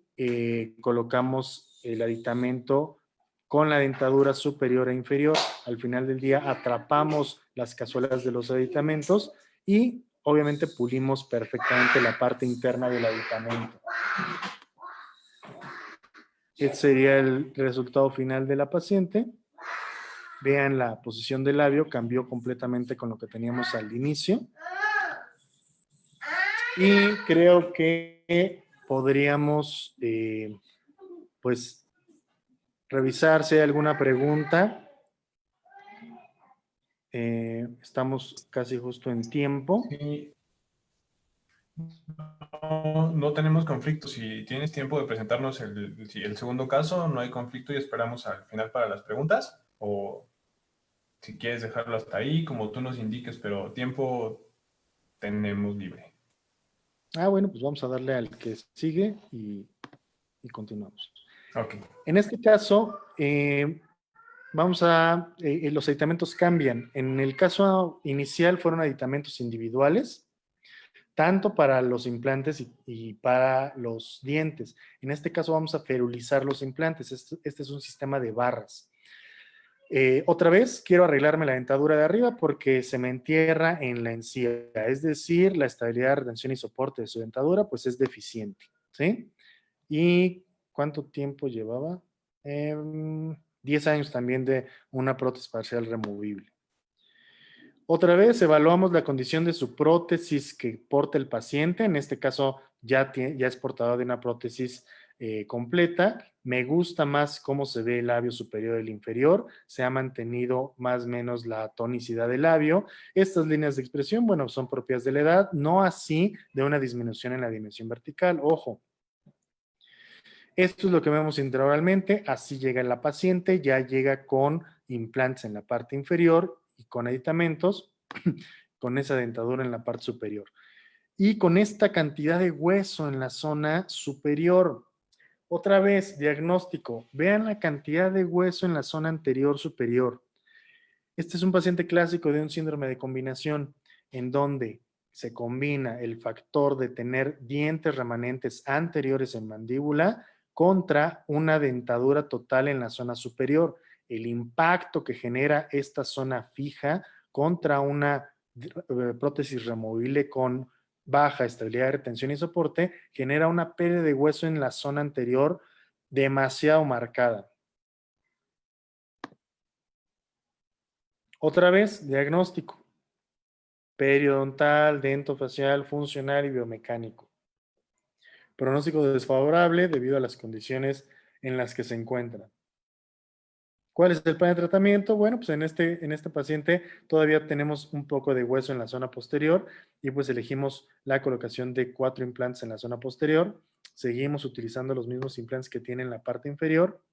B: colocamos el aditamento con la dentadura superior e inferior. Al final del día atrapamos las cazuelas de los aditamentos y obviamente pulimos perfectamente la parte interna del aditamento. Este sería el resultado final de la paciente. Vean la posición del labio, cambió completamente con lo que teníamos al inicio. Y creo que podríamos, pues, revisar si hay alguna pregunta. Estamos casi justo en tiempo.
A: Sí. No tenemos conflicto. Si tienes tiempo de presentarnos el segundo caso, no hay conflicto y esperamos al final para las preguntas. O si quieres dejarlo hasta ahí, como tú nos indiques, pero tiempo tenemos libre.
B: Bueno, pues vamos a darle al que sigue y continuamos.
A: Ok.
B: En este caso, los aditamentos cambian. En el caso inicial fueron aditamentos individuales, tanto para los implantes y para los dientes. En este caso vamos a ferulizar los implantes. Este es un sistema de barras. Otra vez quiero arreglarme la dentadura de arriba porque se me entierra en la encía, es decir, la estabilidad, retención y soporte de su dentadura pues es deficiente, ¿sí? ¿Y cuánto tiempo llevaba? 10 años también de una prótesis parcial removible. Otra vez evaluamos la condición de su prótesis que porta el paciente. En este caso ya es portador de una prótesis completa. Me gusta más cómo se ve el labio superior y el inferior. Se ha mantenido más o menos la tonicidad del labio. Estas líneas de expresión, bueno, son propias de la edad, no así de una disminución en la dimensión vertical. Ojo. Esto es lo que vemos intraoralmente. Así llega la paciente, ya llega con implantes en la parte inferior y con aditamentos, con esa dentadura en la parte superior. Y con esta cantidad de hueso en la zona superior. Otra vez, diagnóstico. Vean la cantidad de hueso en la zona anterior superior. Este es un paciente clásico de un síndrome de combinación, en donde se combina el factor de tener dientes remanentes anteriores en mandíbula contra una dentadura total en la zona superior. El impacto que genera esta zona fija contra una prótesis removible con baja estabilidad de retención y soporte genera una pérdida de hueso en la zona anterior demasiado marcada. Otra vez, diagnóstico. Periodontal, dentofacial, funcional y biomecánico. Pronóstico desfavorable debido a las condiciones en las que se encuentra. ¿Cuál es el plan de tratamiento? Bueno, pues en este paciente todavía tenemos un poco de hueso en la zona posterior y pues elegimos la colocación de 4 implantes en la zona posterior. Seguimos utilizando los mismos implantes que tiene en la parte inferior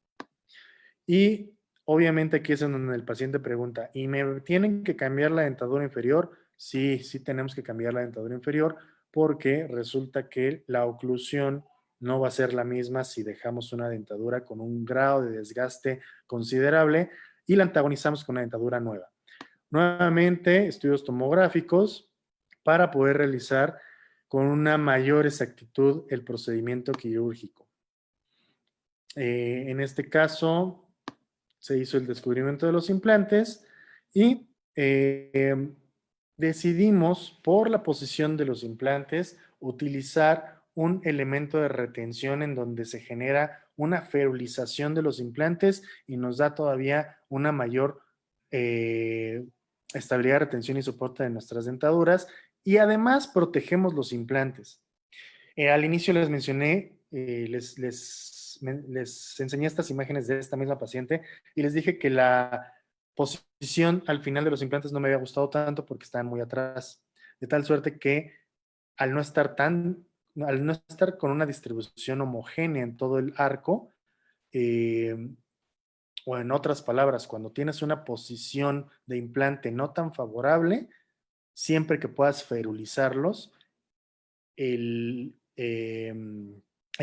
B: y obviamente aquí es en donde el paciente pregunta, ¿y me tienen que cambiar la dentadura inferior? Sí, sí tenemos que cambiar la dentadura inferior porque resulta que la oclusión no va a ser la misma si dejamos una dentadura con un grado de desgaste considerable y la antagonizamos con una dentadura nueva. Nuevamente, estudios tomográficos para poder realizar con una mayor exactitud el procedimiento quirúrgico. En este caso, se hizo el descubrimiento de los implantes y decidimos, por la posición de los implantes, utilizar un elemento de retención en donde se genera una ferulización de los implantes y nos da todavía una mayor estabilidad, retención y soporte de nuestras dentaduras y además protegemos los implantes. Al inicio les mencioné, les enseñé estas imágenes de esta misma paciente y les dije que la posición al final de los implantes no me había gustado tanto porque estaban muy atrás, de tal suerte que al no estar con una distribución homogénea en todo el arco, o en otras palabras, cuando tienes una posición de implante no tan favorable, siempre que puedas ferulizarlos, el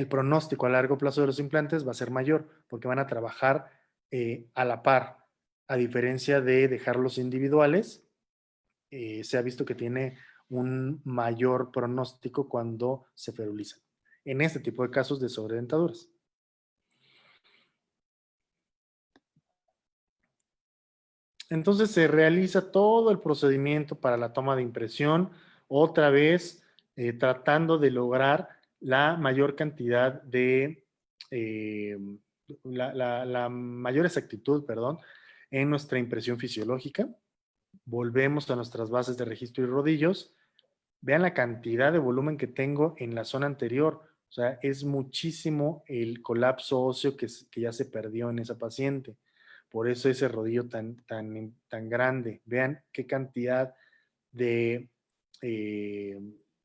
B: pronóstico a largo plazo de los implantes va a ser mayor porque van a trabajar a la par, a diferencia de dejarlos individuales. Se ha visto que tiene un mayor pronóstico cuando se ferulizan en este tipo de casos de sobredentaduras. Entonces se realiza todo el procedimiento para la toma de impresión, otra vez tratando de lograr la mayor cantidad de, la mayor exactitud, perdón, en nuestra impresión fisiológica. Volvemos a nuestras bases de registro y rodillos. Vean la cantidad de volumen que tengo en la zona anterior. O sea, es muchísimo el colapso óseo que ya se perdió en esa paciente. Por eso ese rodillo tan grande. Vean qué cantidad de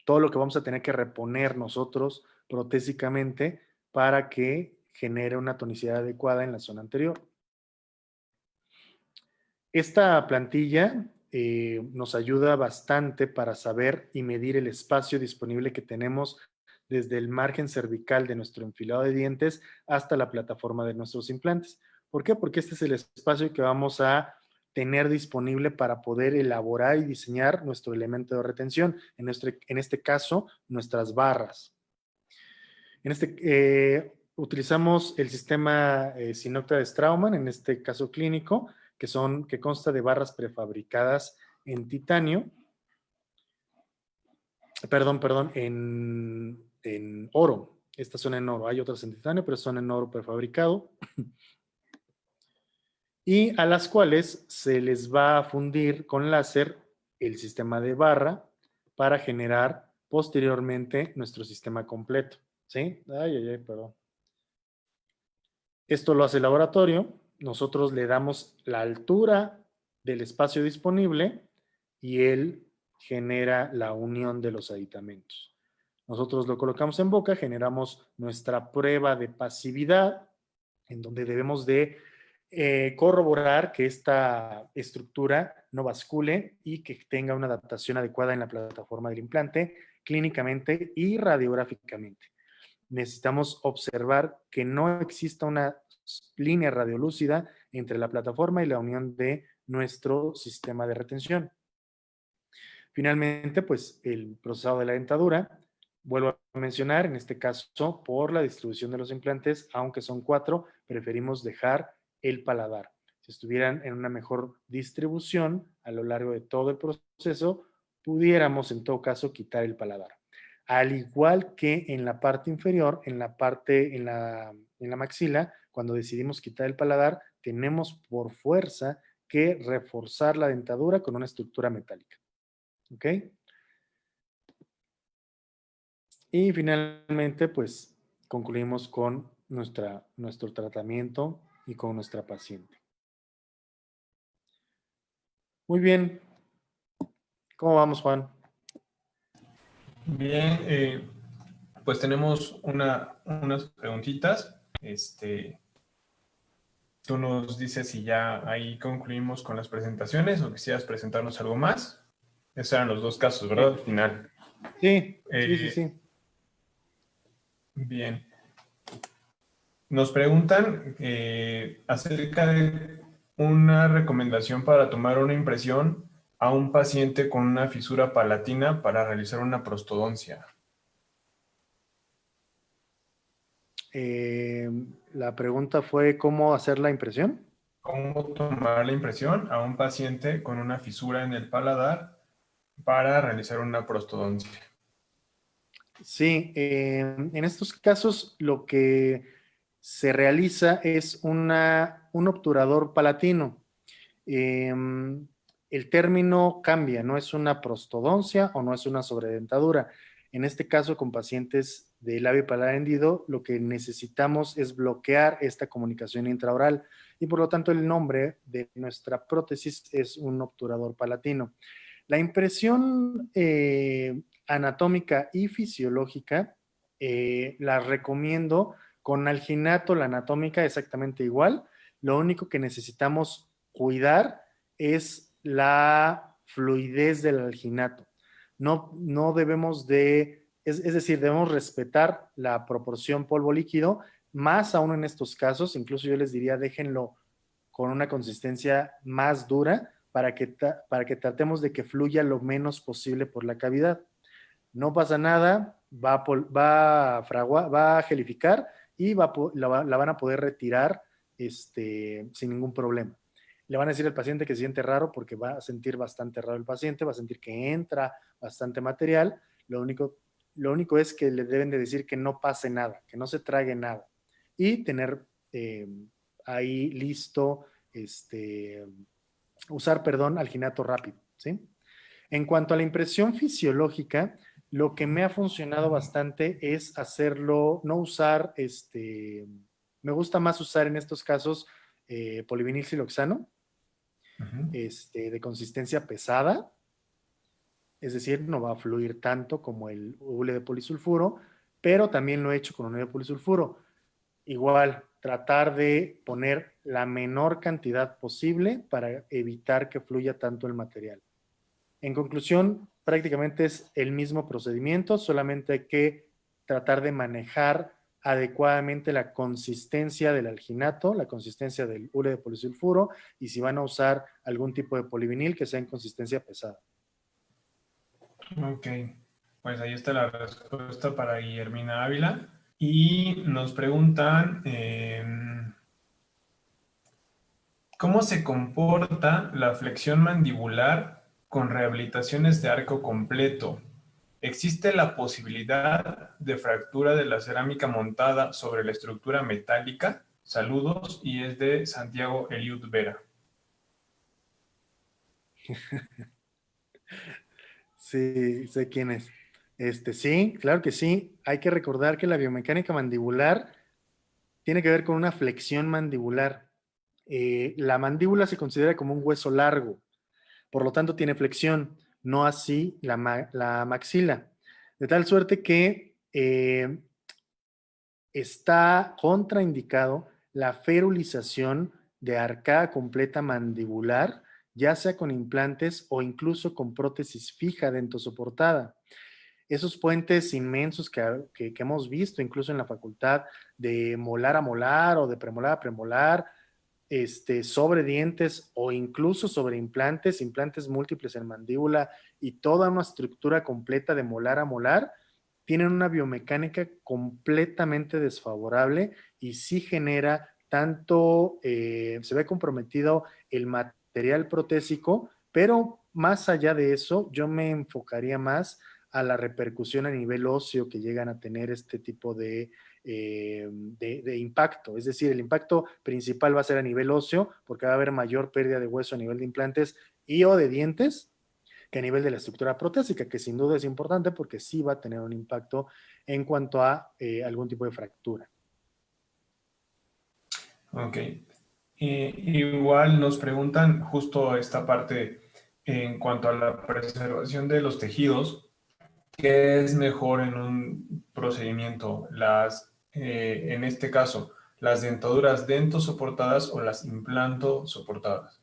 B: todo lo que vamos a tener que reponer nosotros protésicamente para que genere una tonicidad adecuada en la zona anterior. Esta plantilla nos ayuda bastante para saber y medir el espacio disponible que tenemos desde el margen cervical de nuestro enfilado de dientes hasta la plataforma de nuestros implantes. ¿Por qué? Porque este es el espacio que vamos a tener disponible para poder elaborar y diseñar nuestro elemento de retención, en este caso, nuestras barras. Utilizamos el sistema Sinocta de Straumann, en este caso clínico, que consta de barras prefabricadas en titanio, en oro. Estas son en oro. Hay otras en titanio, pero son en oro prefabricado. Y a las cuales se les va a fundir con láser el sistema de barra para generar posteriormente nuestro sistema completo. ¿Sí? Perdón. Esto lo hace el laboratorio. Nosotros le damos la altura del espacio disponible y él genera la unión de los aditamentos. Nosotros lo colocamos en boca, generamos nuestra prueba de pasividad, en donde debemos de corroborar que esta estructura no bascule y que tenga una adaptación adecuada en la plataforma del implante, clínicamente y radiográficamente. Necesitamos observar que no exista una línea radiolúcida entre la plataforma y la unión de nuestro sistema de retención. Finalmente, pues el procesado de la dentadura, vuelvo a mencionar, en este caso, por la distribución de los implantes, aunque son 4, preferimos dejar el paladar. Si estuvieran en una mejor distribución a lo largo de todo el proceso, pudiéramos en todo caso quitar el paladar. Al igual que en la parte inferior, en la maxila, cuando decidimos quitar el paladar, tenemos por fuerza que reforzar la dentadura con una estructura metálica. ¿Ok? Y finalmente, pues concluimos con nuestro tratamiento y con nuestra paciente. Muy bien. ¿Cómo vamos, Juan?
A: Bien, pues tenemos unas preguntitas. Tú nos dices si ya ahí concluimos con las presentaciones o quisieras presentarnos algo más. Esos eran los dos casos, ¿verdad? Al final.
B: Sí.
A: Bien. Nos preguntan acerca de una recomendación para tomar una impresión a un paciente con una fisura palatina para realizar una prostodoncia.
B: La pregunta fue ¿cómo hacer la impresión?
A: ¿Cómo tomar la impresión a un paciente con una fisura en el paladar para realizar una prostodoncia?
B: Sí, en estos casos lo que se realiza es un obturador palatino. El término cambia, no es una prostodoncia o no es una sobredentadura. En este caso, con pacientes de labio paladar hendido, lo que necesitamos es bloquear esta comunicación intraoral y por lo tanto el nombre de nuestra prótesis es un obturador palatino. La impresión anatómica y fisiológica la recomiendo con alginato, la anatómica exactamente igual. Lo único que necesitamos cuidar es la fluidez del alginato. No debemos es decir, debemos respetar la proporción polvo líquido, más aún en estos casos, incluso yo les diría déjenlo con una consistencia más dura para que tratemos de que fluya lo menos posible por la cavidad. No pasa nada, va a gelificar y la van a poder retirar sin ningún problema. Le van a decir al paciente que se siente raro porque va a sentir bastante raro el paciente, va a sentir que entra bastante material. Lo único es que le deben de decir que no pase nada, que no se trague nada y tener ahí listo, usar, alginato rápido, ¿sí? En cuanto a la impresión fisiológica, lo que me ha funcionado bastante es hacerlo, no usar, me gusta más usar en estos casos polivinilsiloxano, de consistencia pesada, es decir, no va a fluir tanto como el hule de polisulfuro, pero también lo he hecho con un hule de polisulfuro. Igual, tratar de poner la menor cantidad posible para evitar que fluya tanto el material. En conclusión, prácticamente es el mismo procedimiento, solamente hay que tratar de manejar adecuadamente la consistencia del alginato, la consistencia del hule de polisulfuro, y si van a usar algún tipo de polivinil que sea en consistencia pesada.
A: Ok, pues ahí está la respuesta para Guillermina Ávila. Y nos preguntan, ¿cómo se comporta la flexión mandibular con rehabilitaciones de arco completo? ¿Existe la posibilidad de fractura de la cerámica montada sobre la estructura metálica? Saludos, y es de Santiago Eliud Vera.
B: Sí, sé quién es. Sí, claro que sí. Hay que recordar que la biomecánica mandibular tiene que ver con una flexión mandibular. La mandíbula se considera como un hueso largo, por lo tanto tiene flexión, no así la maxila. De tal suerte que está contraindicado la ferulización de arcada completa mandibular, ya sea con implantes o incluso con prótesis fija dentosoportada. Esos puentes inmensos que hemos visto incluso en la facultad de molar a molar o de premolar a premolar, sobre dientes o incluso sobre implantes, implantes múltiples en mandíbula y toda una estructura completa de molar a molar, tienen una biomecánica completamente desfavorable y sí genera tanto, se ve comprometido el material protésico, pero más allá de eso, yo me enfocaría más a la repercusión a nivel óseo que llegan a tener este tipo de impacto. Es decir, el impacto principal va a ser a nivel óseo porque va a haber mayor pérdida de hueso a nivel de implantes y o de dientes que a nivel de la estructura protésica, que sin duda es importante porque sí va a tener un impacto en cuanto a algún tipo de fractura.
A: Ok. Igual nos preguntan justo esta parte en cuanto a la preservación de los tejidos. ¿Qué es mejor en un procedimiento? En este caso, las dentaduras dentosoportadas o las implantosoportadas.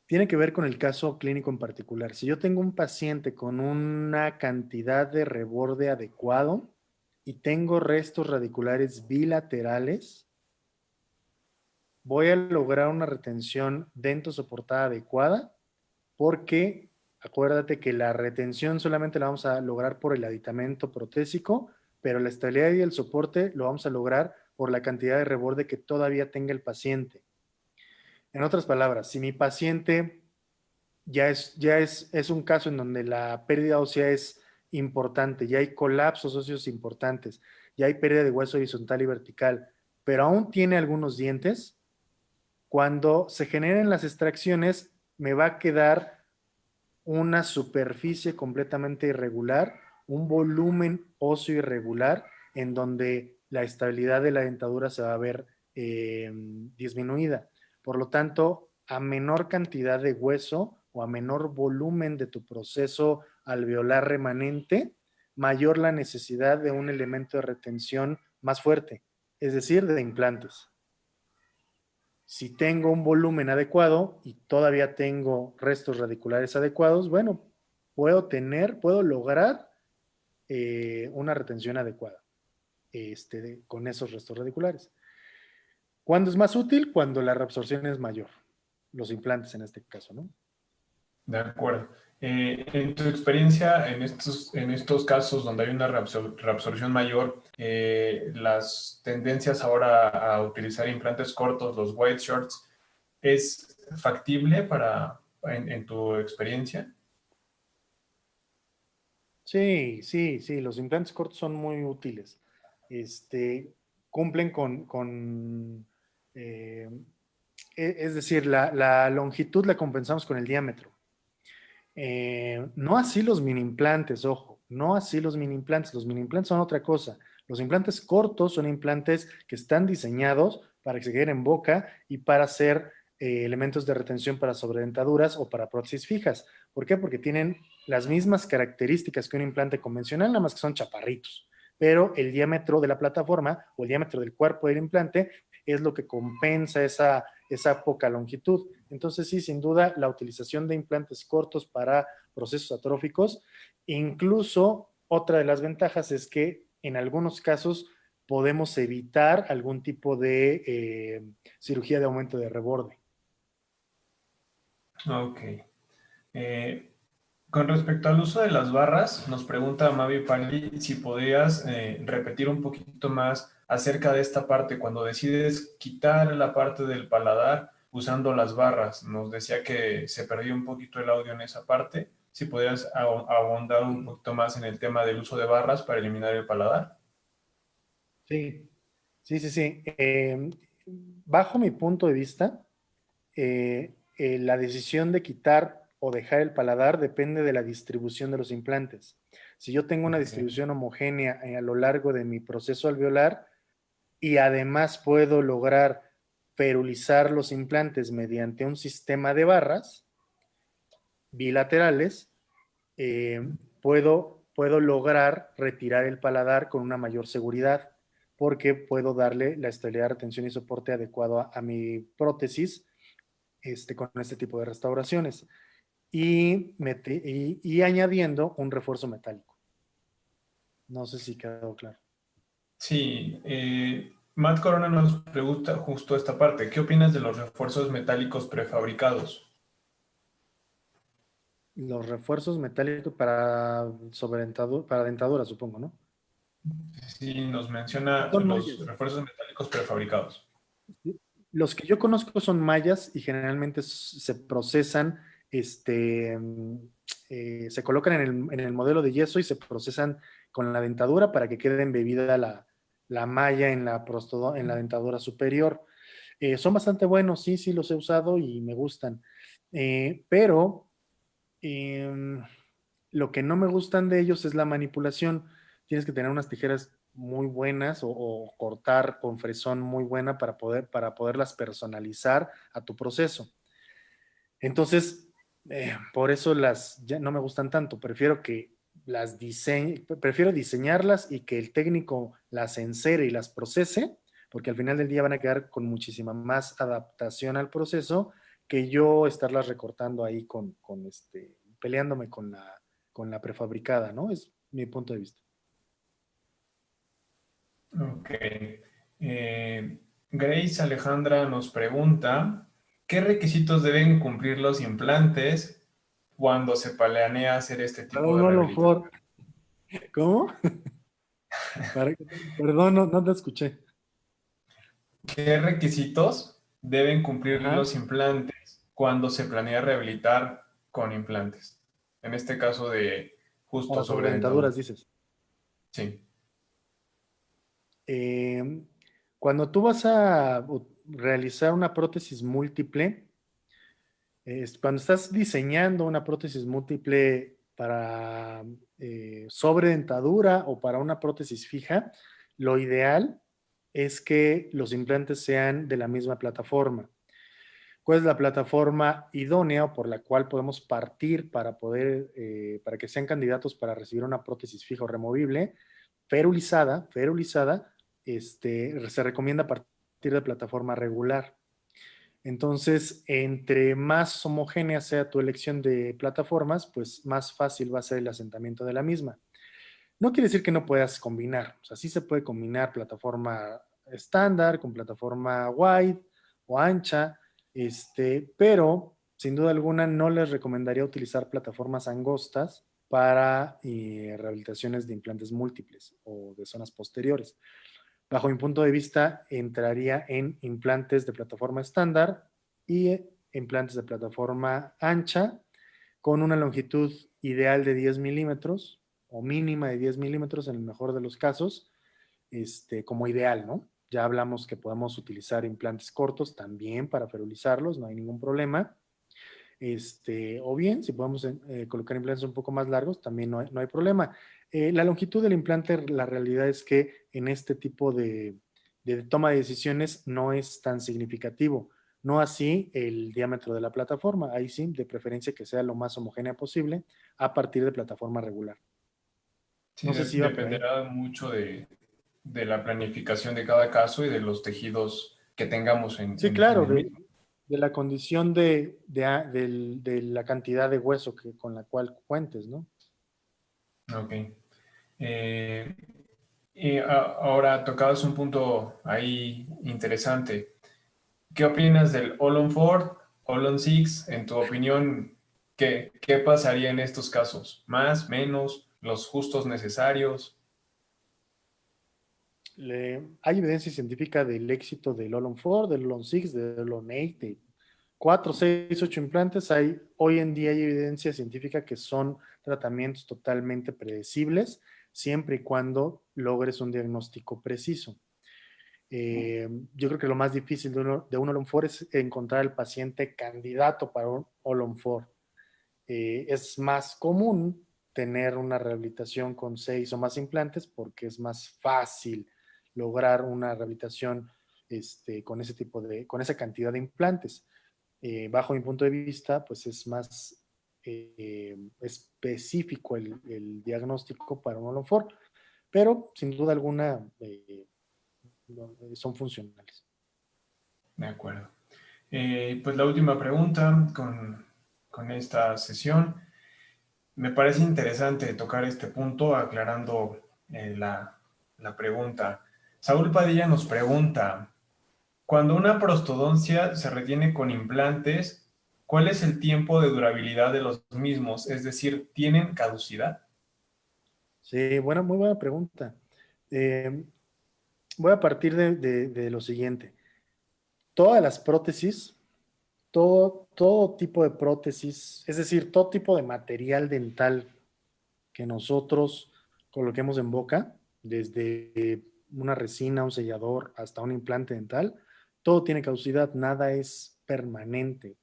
B: Tiene que ver con el caso clínico en particular. Si yo tengo un paciente con una cantidad de reborde adecuado y tengo restos radiculares bilaterales, voy a lograr una retención dentosoportada adecuada porque acuérdate que la retención solamente la vamos a lograr por el aditamento protésico, pero la estabilidad y el soporte lo vamos a lograr por la cantidad de reborde que todavía tenga el paciente. En otras palabras, si mi paciente es un caso en donde la pérdida ósea es importante, ya hay colapsos óseos importantes, ya hay pérdida de hueso horizontal y vertical, pero aún tiene algunos dientes, cuando se generen las extracciones me va a quedar una superficie completamente irregular, un volumen óseo irregular en donde la estabilidad de la dentadura se va a ver disminuida. Por lo tanto, a menor cantidad de hueso o a menor volumen de tu proceso alveolar remanente, mayor la necesidad de un elemento de retención más fuerte, es decir, de implantes. Si tengo un volumen adecuado y todavía tengo restos radiculares adecuados, bueno, puedo lograr una retención adecuada con esos restos radiculares. ¿Cuándo es más útil? Cuando la reabsorción es mayor. Los implantes en este caso, ¿no?
A: De acuerdo. En tu experiencia, en estos casos donde hay una reabsorción mayor, las tendencias ahora a utilizar implantes cortos, los white shorts, ¿es factible en tu experiencia?
B: Sí, sí, sí, los implantes cortos son muy útiles. Cumplen eh, es decir, la longitud la compensamos con el diámetro. No así los mini implantes, ojo, no así los mini implantes. Los mini implantes son otra cosa. Los implantes cortos son implantes que están diseñados para que se queden en boca y para hacer elementos de retención para sobredentaduras o para prótesis fijas. ¿Por qué? Porque tienen las mismas características que un implante convencional, nada más que son chaparritos. pero el diámetro de la plataforma o el diámetro del cuerpo del implante es lo que compensa esa poca longitud. Entonces sí, sin duda, la utilización de implantes cortos para procesos atróficos, incluso otra de las ventajas es que en algunos casos podemos evitar algún tipo de cirugía de aumento de reborde.
A: Ok. Eh, con respecto al uso de las barras, nos pregunta Mavi Pali si podrías repetir un poquito más acerca de esta parte, cuando decides quitar la parte del paladar usando las barras. Nos decía que se perdió un poquito el audio en esa parte. Si podrías ahondar un poquito más en el tema del uso de barras para eliminar el paladar.
B: Sí, sí. Bajo mi punto de vista, la decisión de quitar o dejar el paladar depende de la distribución de los implantes. Si yo tengo una
A: Ok.
B: distribución homogénea a lo largo de mi proceso alveolar y además puedo lograr ferulizar los implantes mediante un sistema de barras bilaterales, puedo lograr retirar el paladar con una mayor seguridad porque puedo darle la estabilidad, retención y soporte adecuado a mi prótesis con este tipo de restauraciones y añadiendo un refuerzo metálico. No sé si quedó claro.
A: Sí, Matt Corona nos pregunta justo esta parte. ¿Qué opinas de los refuerzos metálicos prefabricados?
B: Los refuerzos metálicos para dentadura, supongo, ¿no?
A: Sí, nos menciona
B: Son
A: los
B: mallas.
A: refuerzos metálicos prefabricados.
B: Los que yo conozco son mallas y generalmente se procesan, se colocan en el modelo de yeso y se procesan con la dentadura para que quede embebida la malla en la dentadura superior. Son bastante buenos, sí, sí los he usado y me gustan. Pero eh, lo que no me gustan de ellos es la manipulación. Tienes que tener unas tijeras muy buenas o cortar con fresón muy buena para poderlas personalizar a tu proceso. Entonces, por eso ya no me gustan tanto. Prefiero diseñarlas y que el técnico las encere y las procese, porque al final del día van a quedar con muchísima más adaptación al proceso que yo estarlas recortando ahí peleándome con la prefabricada, ¿no? Es mi punto de vista.
A: Ok. Grace Alejandra nos pregunta, ¿qué requisitos deben cumplir los implantes cuando se planea hacer este tipo de
B: Perdón,
A: rehabilitación?
B: ¿cómo? Perdón, no te escuché.
A: ¿Qué requisitos deben cumplir
B: Ajá.
A: los implantes cuando se planea rehabilitar con implantes? En este caso de justo
B: Para
A: sobre
B: sobredentaduras,
A: dentadura.
B: dices.
A: Sí.
B: Eh, Cuando tú vas a realizar una prótesis múltiple, cuando estás diseñando una prótesis múltiple para sobredentadura o para una prótesis fija, lo ideal es que los implantes sean de la misma plataforma. ¿Cuál es la plataforma idónea por la cual podemos partir para que sean candidatos para recibir una prótesis fija o removible? Ferulizada, se recomienda partir de plataforma regular. Entonces, entre más homogénea sea tu elección de plataformas, pues más fácil va a ser el asentamiento de la misma. No quiere decir que no puedas combinar, o sea, sí se puede combinar plataforma estándar con plataforma wide o ancha, pero sin duda alguna no les recomendaría utilizar plataformas angostas para rehabilitaciones de implantes múltiples o de zonas posteriores. Bajo mi punto de vista, entraría en implantes de plataforma estándar y implantes de plataforma ancha con una longitud ideal de 10 milímetros o mínima de 10 milímetros en el mejor de los casos, como ideal, ¿no? Ya hablamos que podemos utilizar implantes cortos también para ferulizarlos, no hay ningún problema. O bien, si podemos colocar implantes un poco más largos, también no hay problema. La longitud del implante, la realidad es que en este tipo de toma de decisiones no es tan significativo. No así el diámetro de la plataforma. Ahí sí, de preferencia que sea lo más homogénea posible a partir de plataforma regular.
A: Sí,
B: No sé si iba por ahí.
A: dependerá mucho de la planificación de cada caso y de los tejidos que tengamos
B: Sí,
A: en
B: claro,
A: el mismo.
B: de la condición de la cantidad de hueso con la cual cuentes, ¿no?
A: Ok. Eh, Ahora tocabas un punto ahí interesante. ¿Qué opinas del All on Four, All on Six? En tu opinión, ¿qué pasaría en estos casos? ¿Más, menos, los justos necesarios?
B: Hay evidencia científica del éxito del All on 4, del All on 6, del All on 8, de 4, 6, 8 implantes. Hoy en día hay evidencia científica que son tratamientos totalmente predecibles, siempre y cuando logres un diagnóstico preciso. Yo creo que lo más difícil de un All on 4 es encontrar el paciente candidato para un All on 4. Es más común tener una rehabilitación con 6 o más implantes porque es más fácil lograr una rehabilitación con ese con esa cantidad de implantes. Bajo mi punto de vista, pues es más específico el diagnóstico para un Olonfor, pero sin duda alguna son funcionales.
A: De acuerdo. Pues la última pregunta con esta sesión. Me parece interesante tocar este punto aclarando la pregunta. Saúl Padilla nos pregunta, cuando una prostodoncia se retiene con implantes, ¿cuál es el tiempo de durabilidad de los mismos? Es decir, ¿tienen caducidad?
B: Sí, bueno, muy buena pregunta. Eh, Voy a partir de lo siguiente. Todas las prótesis, todo tipo de prótesis, es decir, todo tipo de material dental que nosotros coloquemos en boca, desde una resina, un sellador, hasta un implante dental, todo tiene caducidad, nada es permanente.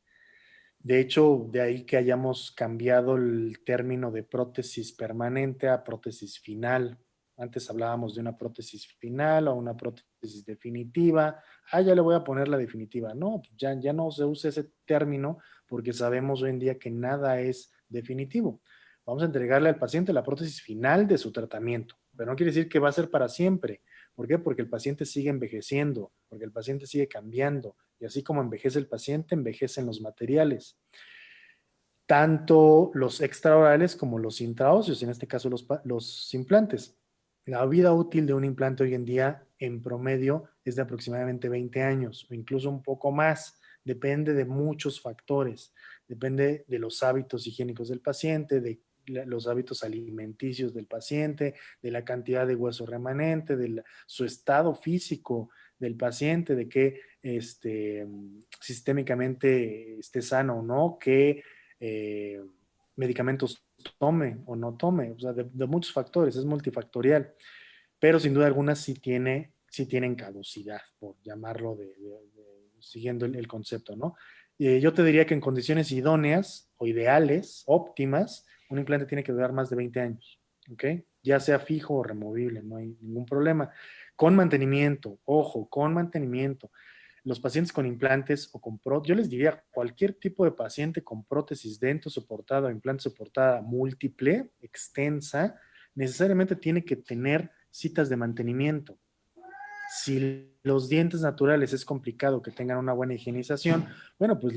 B: De hecho, de ahí que hayamos cambiado el término de prótesis permanente a prótesis final. Antes hablábamos de una prótesis final o una prótesis definitiva. Ya le voy a poner la definitiva. No, ya no se usa ese término porque sabemos hoy en día que nada es definitivo. Vamos a entregarle al paciente la prótesis final de su tratamiento, pero no quiere decir que va a ser para siempre. ¿Por qué? Porque el paciente sigue envejeciendo, porque el paciente sigue cambiando, y así como envejece el paciente, envejecen los materiales. Tanto los extraorales como los intraóseos, en este caso los implantes. La vida útil de un implante hoy en día, en promedio, es de aproximadamente 20 años o incluso un poco más. Depende de muchos factores. Depende de los hábitos higiénicos del paciente, de los hábitos alimenticios del paciente, de la cantidad de hueso remanente, su estado físico del paciente, de que sistémicamente esté sano o no, que eh, medicamentos tome o no tome, o sea, de muchos factores, es multifactorial, pero sin duda alguna sí tienen caducidad, por llamarlo siguiendo el concepto, ¿no? Yo te diría que en condiciones idóneas o ideales, óptimas, un implante tiene que durar más de 20 años, ¿ok? Ya sea fijo o removible, no hay ningún problema. Con mantenimiento, ojo, con mantenimiento. Los pacientes con implantes o con prótesis, yo les diría cualquier tipo de paciente con prótesis dento soportada o implante soportada múltiple, extensa, necesariamente tiene que tener citas de mantenimiento. Si los dientes naturales es complicado que tengan una buena higienización, bueno, pues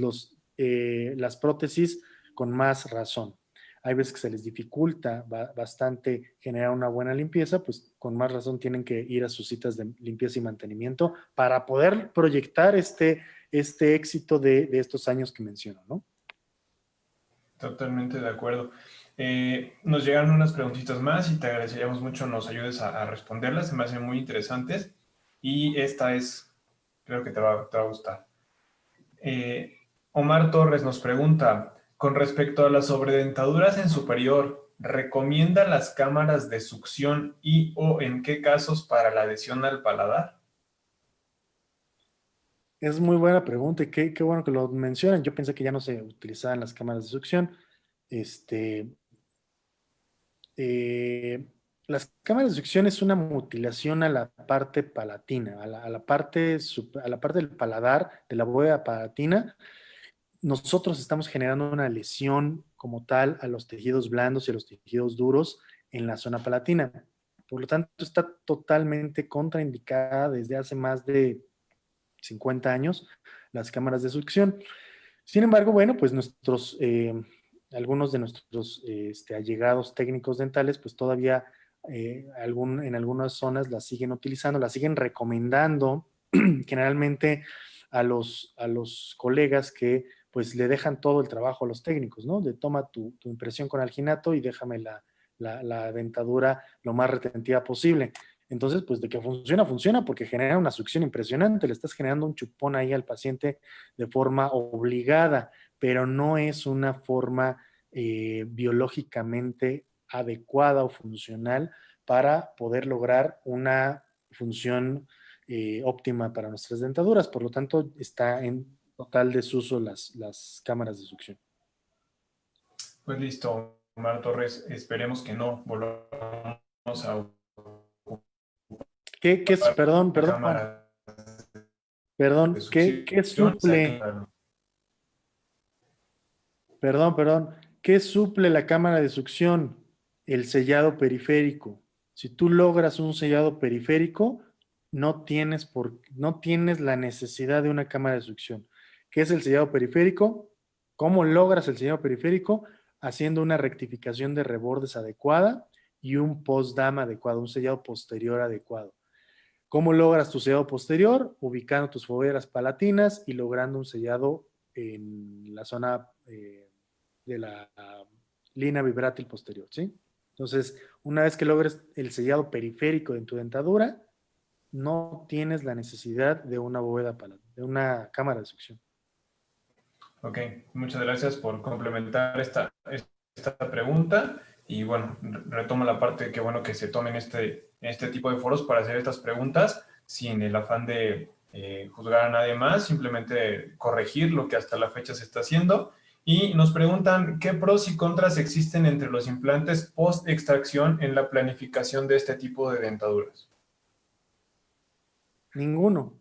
B: las prótesis con más razón. Hay veces que se les dificulta bastante generar una buena limpieza, pues con más razón tienen que ir a sus citas de limpieza y mantenimiento para poder proyectar este éxito de estos años que menciono, ¿no?
A: Totalmente de acuerdo. Nos llegan unas preguntitas más y te agradeceríamos mucho nos ayudes a responderlas, se me hacen muy interesantes. Y esta es, creo que te va a gustar. Eh, Omar Torres nos pregunta, con respecto a las sobredentaduras en superior, ¿recomienda las cámaras de succión y o en qué casos para la adhesión al paladar?
B: Es muy buena pregunta y qué bueno que lo mencionan. Yo pensé que ya no se utilizaban las cámaras de succión. Este, eh, las cámaras de succión es una mutilación a la parte palatina, a la parte del paladar, de la bóveda palatina. Nosotros estamos generando una lesión como tal a los tejidos blandos y a los tejidos duros en la zona palatina. Por lo tanto, está totalmente contraindicada desde hace más de 50 años las cámaras de succión. Sin embargo, bueno, pues algunos de nuestros allegados técnicos dentales, pues todavía en algunas zonas las siguen utilizando, las siguen recomendando generalmente a los colegas que pues le dejan todo el trabajo a los técnicos, ¿no? De toma tu impresión con alginato y déjame la dentadura lo más retentiva posible. Entonces, pues de que funciona, funciona, porque genera una succión impresionante, le estás generando un chupón ahí al paciente de forma obligada, pero no es una forma biológicamente adecuada o funcional para poder lograr una función óptima para nuestras dentaduras. Por lo tanto, está en total desuso las cámaras de succión.
A: Pues listo, Omar Torres, esperemos que no volvamos a
B: Perdón,
A: la
B: perdón, Juan,
A: cámara de
B: perdón, ¿qué
A: succión, sea
B: suple?
A: claro.
B: Perdón, ¿qué suple la cámara de succión? El sellado periférico. Si tú logras un sellado periférico, no tienes la necesidad de una cámara de succión. ¿Qué es el sellado periférico? ¿Cómo logras el sellado periférico? Haciendo una rectificación de rebordes adecuada y un post-dam adecuado, un sellado posterior adecuado. ¿Cómo logras tu sellado posterior? Ubicando tus fogueras palatinas y logrando un sellado en la zona de la línea vibrátil posterior, ¿sí? Entonces, una vez que logres el sellado periférico en tu dentadura, no tienes la necesidad de una bóveda de una cámara de succión.
A: Ok, muchas gracias por complementar esta pregunta. Y bueno, retomo la parte que bueno que se tomen este tipo de foros para hacer estas preguntas sin el afán de juzgar a nadie más, simplemente corregir lo que hasta la fecha se está haciendo. Y nos preguntan qué pros y contras existen entre los implantes post-extracción en la planificación de este tipo de dentaduras.
B: Ninguno.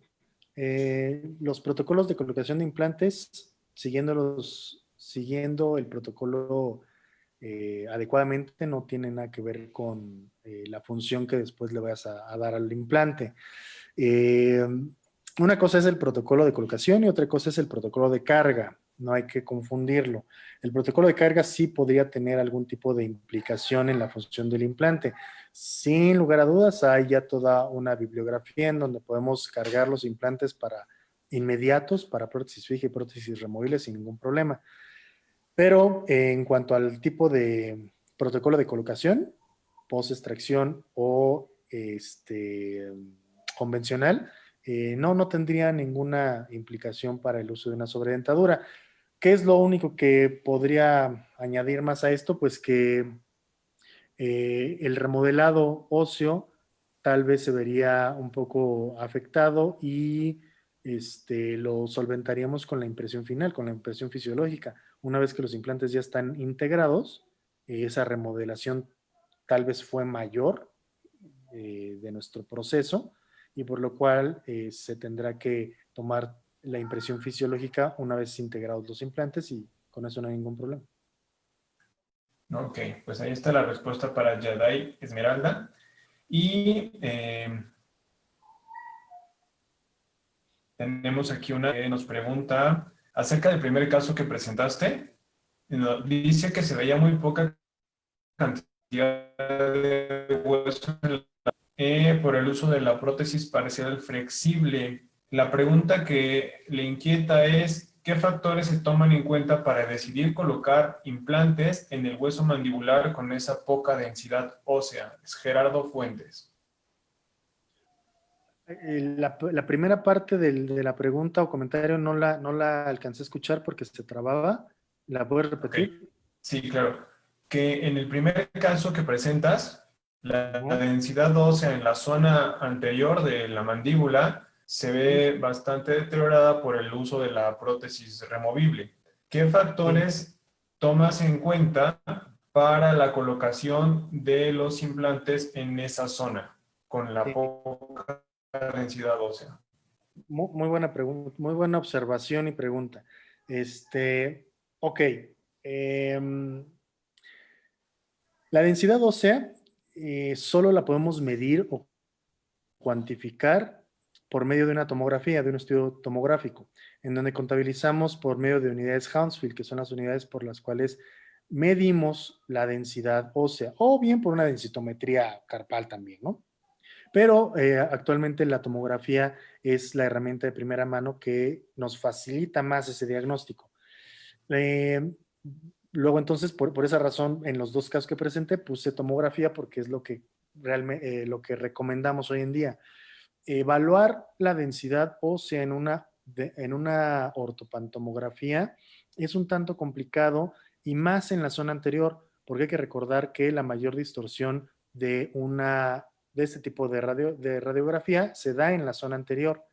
B: Los protocolos de colocación de implantes, siguiendo el protocolo adecuadamente, no tiene nada que ver con la función que después le vayas a dar al implante. Una cosa es el protocolo de colocación y otra cosa es el protocolo de carga. No hay que confundirlo. El protocolo de carga sí podría tener algún tipo de implicación en la función del implante. Sin lugar a dudas, hay ya toda una bibliografía en donde podemos cargar los implantes para inmediatos, para prótesis fija y prótesis removibles sin ningún problema. Pero en cuanto al tipo de protocolo de colocación, post-extracción o convencional, no tendría ninguna implicación para el uso de una sobredentadura. ¿Qué es lo único que podría añadir más a esto? Pues que el remodelado óseo tal vez se vería un poco afectado y lo solventaríamos con la impresión final, con la impresión fisiológica. Una vez que los implantes ya están integrados, esa remodelación tal vez fue mayor de nuestro proceso y por lo cual se tendrá que tomar la impresión fisiológica una vez integrados los implantes y con eso no hay ningún problema.
A: Ok, pues ahí está la respuesta para Yaday Esmeralda. Y tenemos aquí una que nos pregunta acerca del primer caso que presentaste. Dice que se veía muy poca cantidad de hueso por el uso de la prótesis parcial flexible. La pregunta que le inquieta es, ¿qué factores se toman en cuenta para decidir colocar implantes en el hueso mandibular con esa poca densidad ósea? Es Gerardo Fuentes.
B: La primera parte de la pregunta o comentario no la alcancé a escuchar porque se trababa. ¿La puedes
A: Ok,
B: repetir?
A: sí, claro. Que en el primer caso que presentas, la
B: Ujú.
A: densidad ósea en la zona anterior de la mandíbula se
B: Ujú.
A: ve bastante deteriorada por el uso de la prótesis removible. ¿Qué
B: Sí.
A: factores tomas en cuenta para la colocación de los implantes en esa zona con la
B: Sí.
A: poca densidad ósea?
B: Muy buena pregunta, muy buena observación y pregunta. Ok. em, la densidad ósea solo la podemos medir o cuantificar por medio de una tomografía, de un estudio tomográfico, en donde contabilizamos por medio de unidades Hounsfield, que son las unidades por las cuales medimos la densidad ósea, o bien por una densitometría carpal también, ¿no? Pero actualmente la tomografía es la herramienta de primera mano que nos facilita más ese diagnóstico. Eh, Luego entonces, por esa razón, en los dos casos que presenté, puse tomografía porque es lo que realmente lo que recomendamos hoy en día. Evaluar la densidad ósea en una ortopantomografía es un tanto complicado y más en la zona anterior, porque hay que recordar que la mayor distorsión de este tipo de radiografía se da en la zona anterior,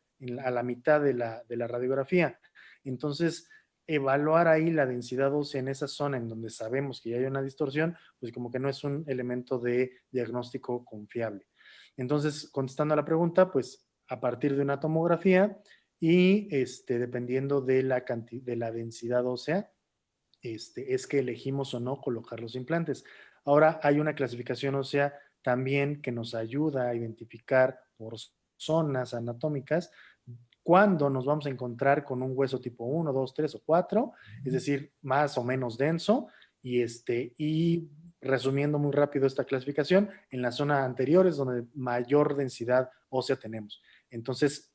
B: a la mitad de la radiografía. Entonces, evaluar ahí la densidad ósea en esa zona en donde sabemos que ya hay una distorsión, pues como que no es un elemento de diagnóstico confiable. Entonces, contestando a la pregunta, pues a partir de una tomografía y dependiendo de la densidad ósea, es que elegimos o no colocar los implantes. Ahora hay una clasificación ósea también que nos ayuda a identificar por zonas anatómicas cuándo nos vamos a encontrar con un hueso tipo 1, 2, 3 o 4, es decir, más o menos denso, y resumiendo muy rápido esta clasificación, en la zona anterior es donde mayor densidad ósea tenemos. Entonces,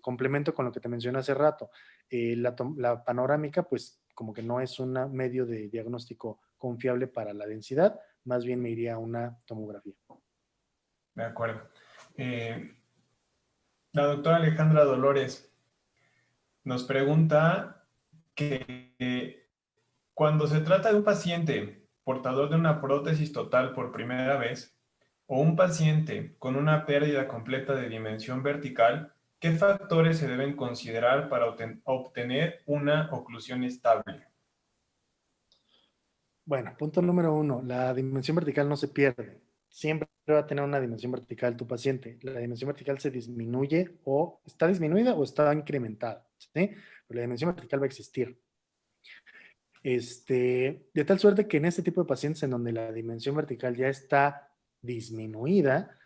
B: complemento con lo que te mencioné hace rato. La panorámica, pues como que no es un medio de diagnóstico confiable para la densidad, más bien me iría a una tomografía.
A: De acuerdo. Eh, la doctora Alejandra Dolores nos pregunta que cuando se trata de un paciente portador de una prótesis total por primera vez o un paciente con una pérdida completa de dimensión vertical, ¿qué factores se deben considerar para obtener una oclusión estable?
B: Bueno, punto número 1, la dimensión vertical no se pierde. Siempre va a tener una dimensión vertical tu paciente. La dimensión vertical se disminuye o está disminuida o está incrementada, ¿sí? Pero la dimensión vertical va a existir. De tal suerte que en este tipo de pacientes en donde la dimensión vertical ya está disminuida,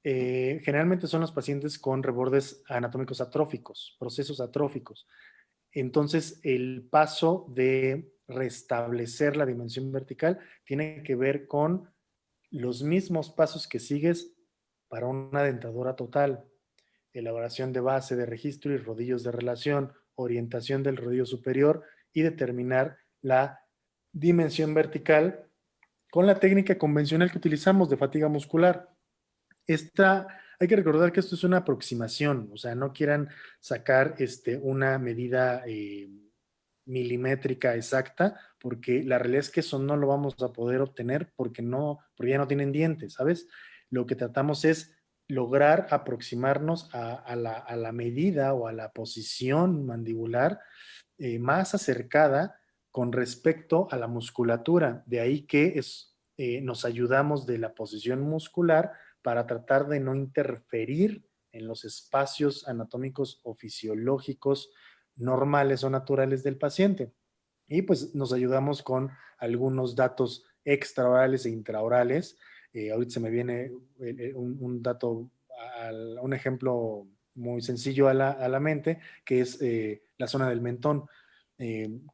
B: generalmente son los pacientes con rebordes anatómicos atróficos, procesos atróficos. Entonces, el paso de restablecer la dimensión vertical tiene que ver con los mismos pasos que sigues para una dentadura total: elaboración de base de registro y rodillos de relación, orientación del rodillo superior y determinar la dimensión vertical con la técnica convencional que utilizamos de fatiga muscular. Hay que recordar que esto es una aproximación, o sea, no quieran sacar una medida milimétrica exacta, porque la realidad es que eso no lo vamos a poder obtener porque ya no tienen dientes, ¿sabes? Lo que tratamos es lograr aproximarnos a la medida o a la posición mandibular más acercada con respecto a la musculatura. De ahí que nos ayudamos de la posición muscular para tratar de no interferir en los espacios anatómicos o fisiológicos normales o naturales del paciente. Y pues nos ayudamos con algunos datos extraorales e intraorales. Ahorita se me viene un dato, un ejemplo muy sencillo a la mente, que es la zona del mentón.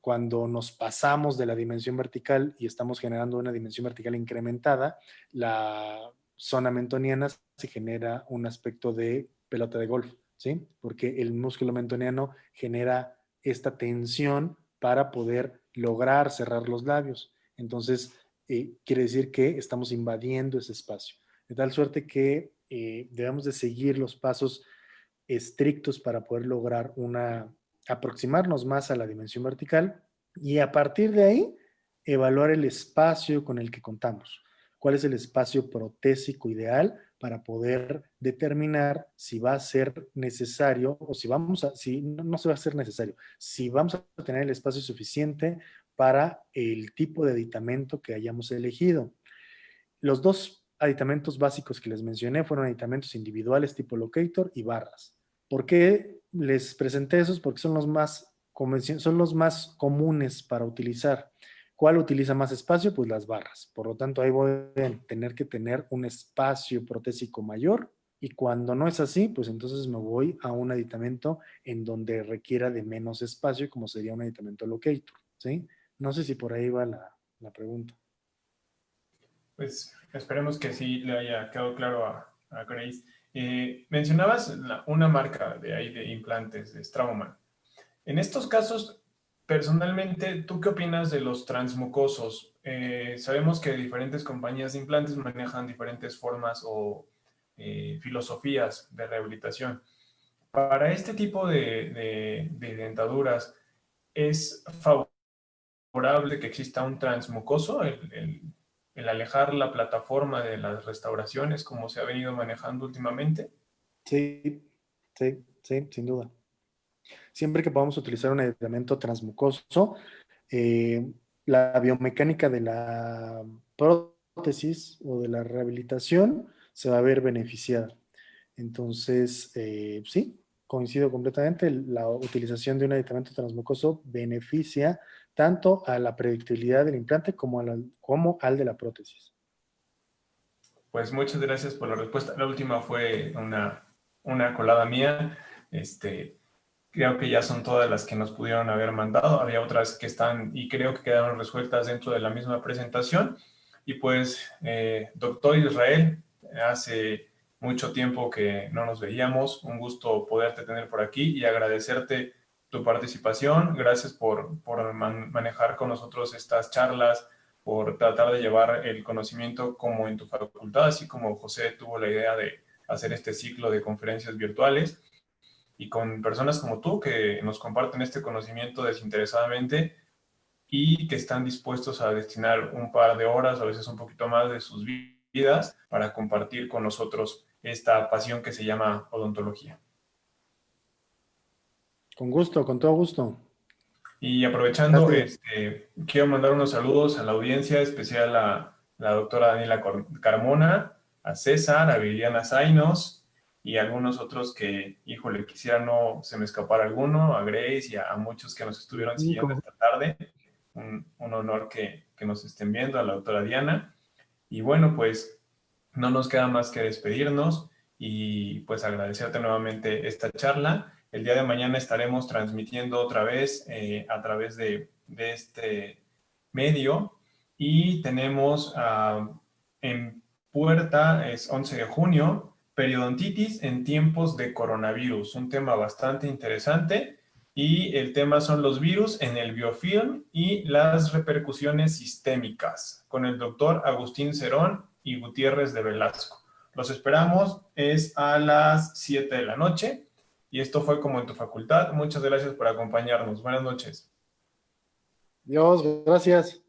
B: Cuando nos pasamos de la dimensión vertical y estamos generando una dimensión vertical incrementada, la zona mentoniana se genera un aspecto de pelota de golf, ¿sí? Porque el músculo mentoniano genera esta tensión para poder lograr cerrar los labios. Entonces, quiere decir que estamos invadiendo ese espacio. De tal suerte que debemos de seguir los pasos estrictos para poder lograr aproximarnos más a la dimensión vertical y a partir de ahí evaluar el espacio con el que contamos. ¿Cuál es el espacio protésico ideal para poder determinar si va a ser necesario o si no se va a ser necesario, si vamos a tener el espacio suficiente para el tipo de aditamento que hayamos elegido? Los dos aditamentos básicos que les mencioné fueron aditamentos individuales tipo locator y barras. ¿Por qué les presenté esos? Porque son los más comunes para utilizar. ¿Cuál utiliza más espacio? Pues las barras. Por lo tanto, ahí voy a tener que tener un espacio protésico mayor y cuando no es así, pues entonces me voy a un aditamento en donde requiera de menos espacio, como sería un aditamento locator, ¿sí? No sé si por ahí va la pregunta.
A: Pues esperemos que sí le haya quedado claro a Grace. Mencionabas una marca de ahí de implantes, de Straumann. En estos casos, personalmente, ¿tú qué opinas de los transmucosos? Sabemos que diferentes compañías de implantes manejan diferentes formas o filosofías de rehabilitación. Para este tipo de dentaduras, ¿es favorable que exista un transmucoso, el alejar la plataforma de las restauraciones como se ha venido manejando últimamente?
B: Sí, sí, sí, sin duda. Siempre que podamos utilizar un aditamento transmucoso, eh, la biomecánica de la prótesis o de la rehabilitación se va a ver beneficiada. Entonces, sí, coincido completamente. La utilización de un aditamento transmucoso beneficia tanto a la predictibilidad del implante como al de la prótesis.
A: Pues muchas gracias por la respuesta. La última fue una colada mía. Creo que ya son todas las que nos pudieron haber mandado. Había otras que están y creo que quedaron resueltas dentro de la misma presentación. Y pues, doctor Israel, hace mucho tiempo que no nos veíamos. Un gusto poderte tener por aquí y agradecerte tu participación. Gracias por manejar con nosotros estas charlas, por tratar de llevar el conocimiento como en tu facultad, así como José tuvo la idea de hacer este ciclo de conferencias virtuales y con personas como tú que nos comparten este conocimiento desinteresadamente y que están dispuestos a destinar un par de horas, a veces un poquito más de sus vidas para compartir con nosotros esta pasión que se llama odontología.
B: Con gusto, con todo gusto.
A: Y aprovechando,
B: Gracias.
A: quiero mandar unos saludos a la audiencia, especial a la doctora Daniela Carmona, a César, a Viviana Zainos y a algunos otros que, híjole, quisiera no se me escapara alguno, a Grace y a muchos que nos estuvieron siguiendo esta tarde. Un honor que nos estén viendo, a la doctora Diana. Y bueno, pues no nos queda más que despedirnos y pues agradecerte nuevamente esta charla. El día de mañana estaremos transmitiendo otra vez a través de este medio y tenemos en puerta, es 11 de junio, periodontitis en tiempos de coronavirus, un tema bastante interesante y el tema son los virus en el biofilm y las repercusiones sistémicas con el doctor Agustín Cerón y Gutiérrez de Velasco. Los esperamos, es a las 7 de la noche y esto fue Como en tu facultad. Muchas gracias por acompañarnos. Buenas noches.
B: Dios, gracias.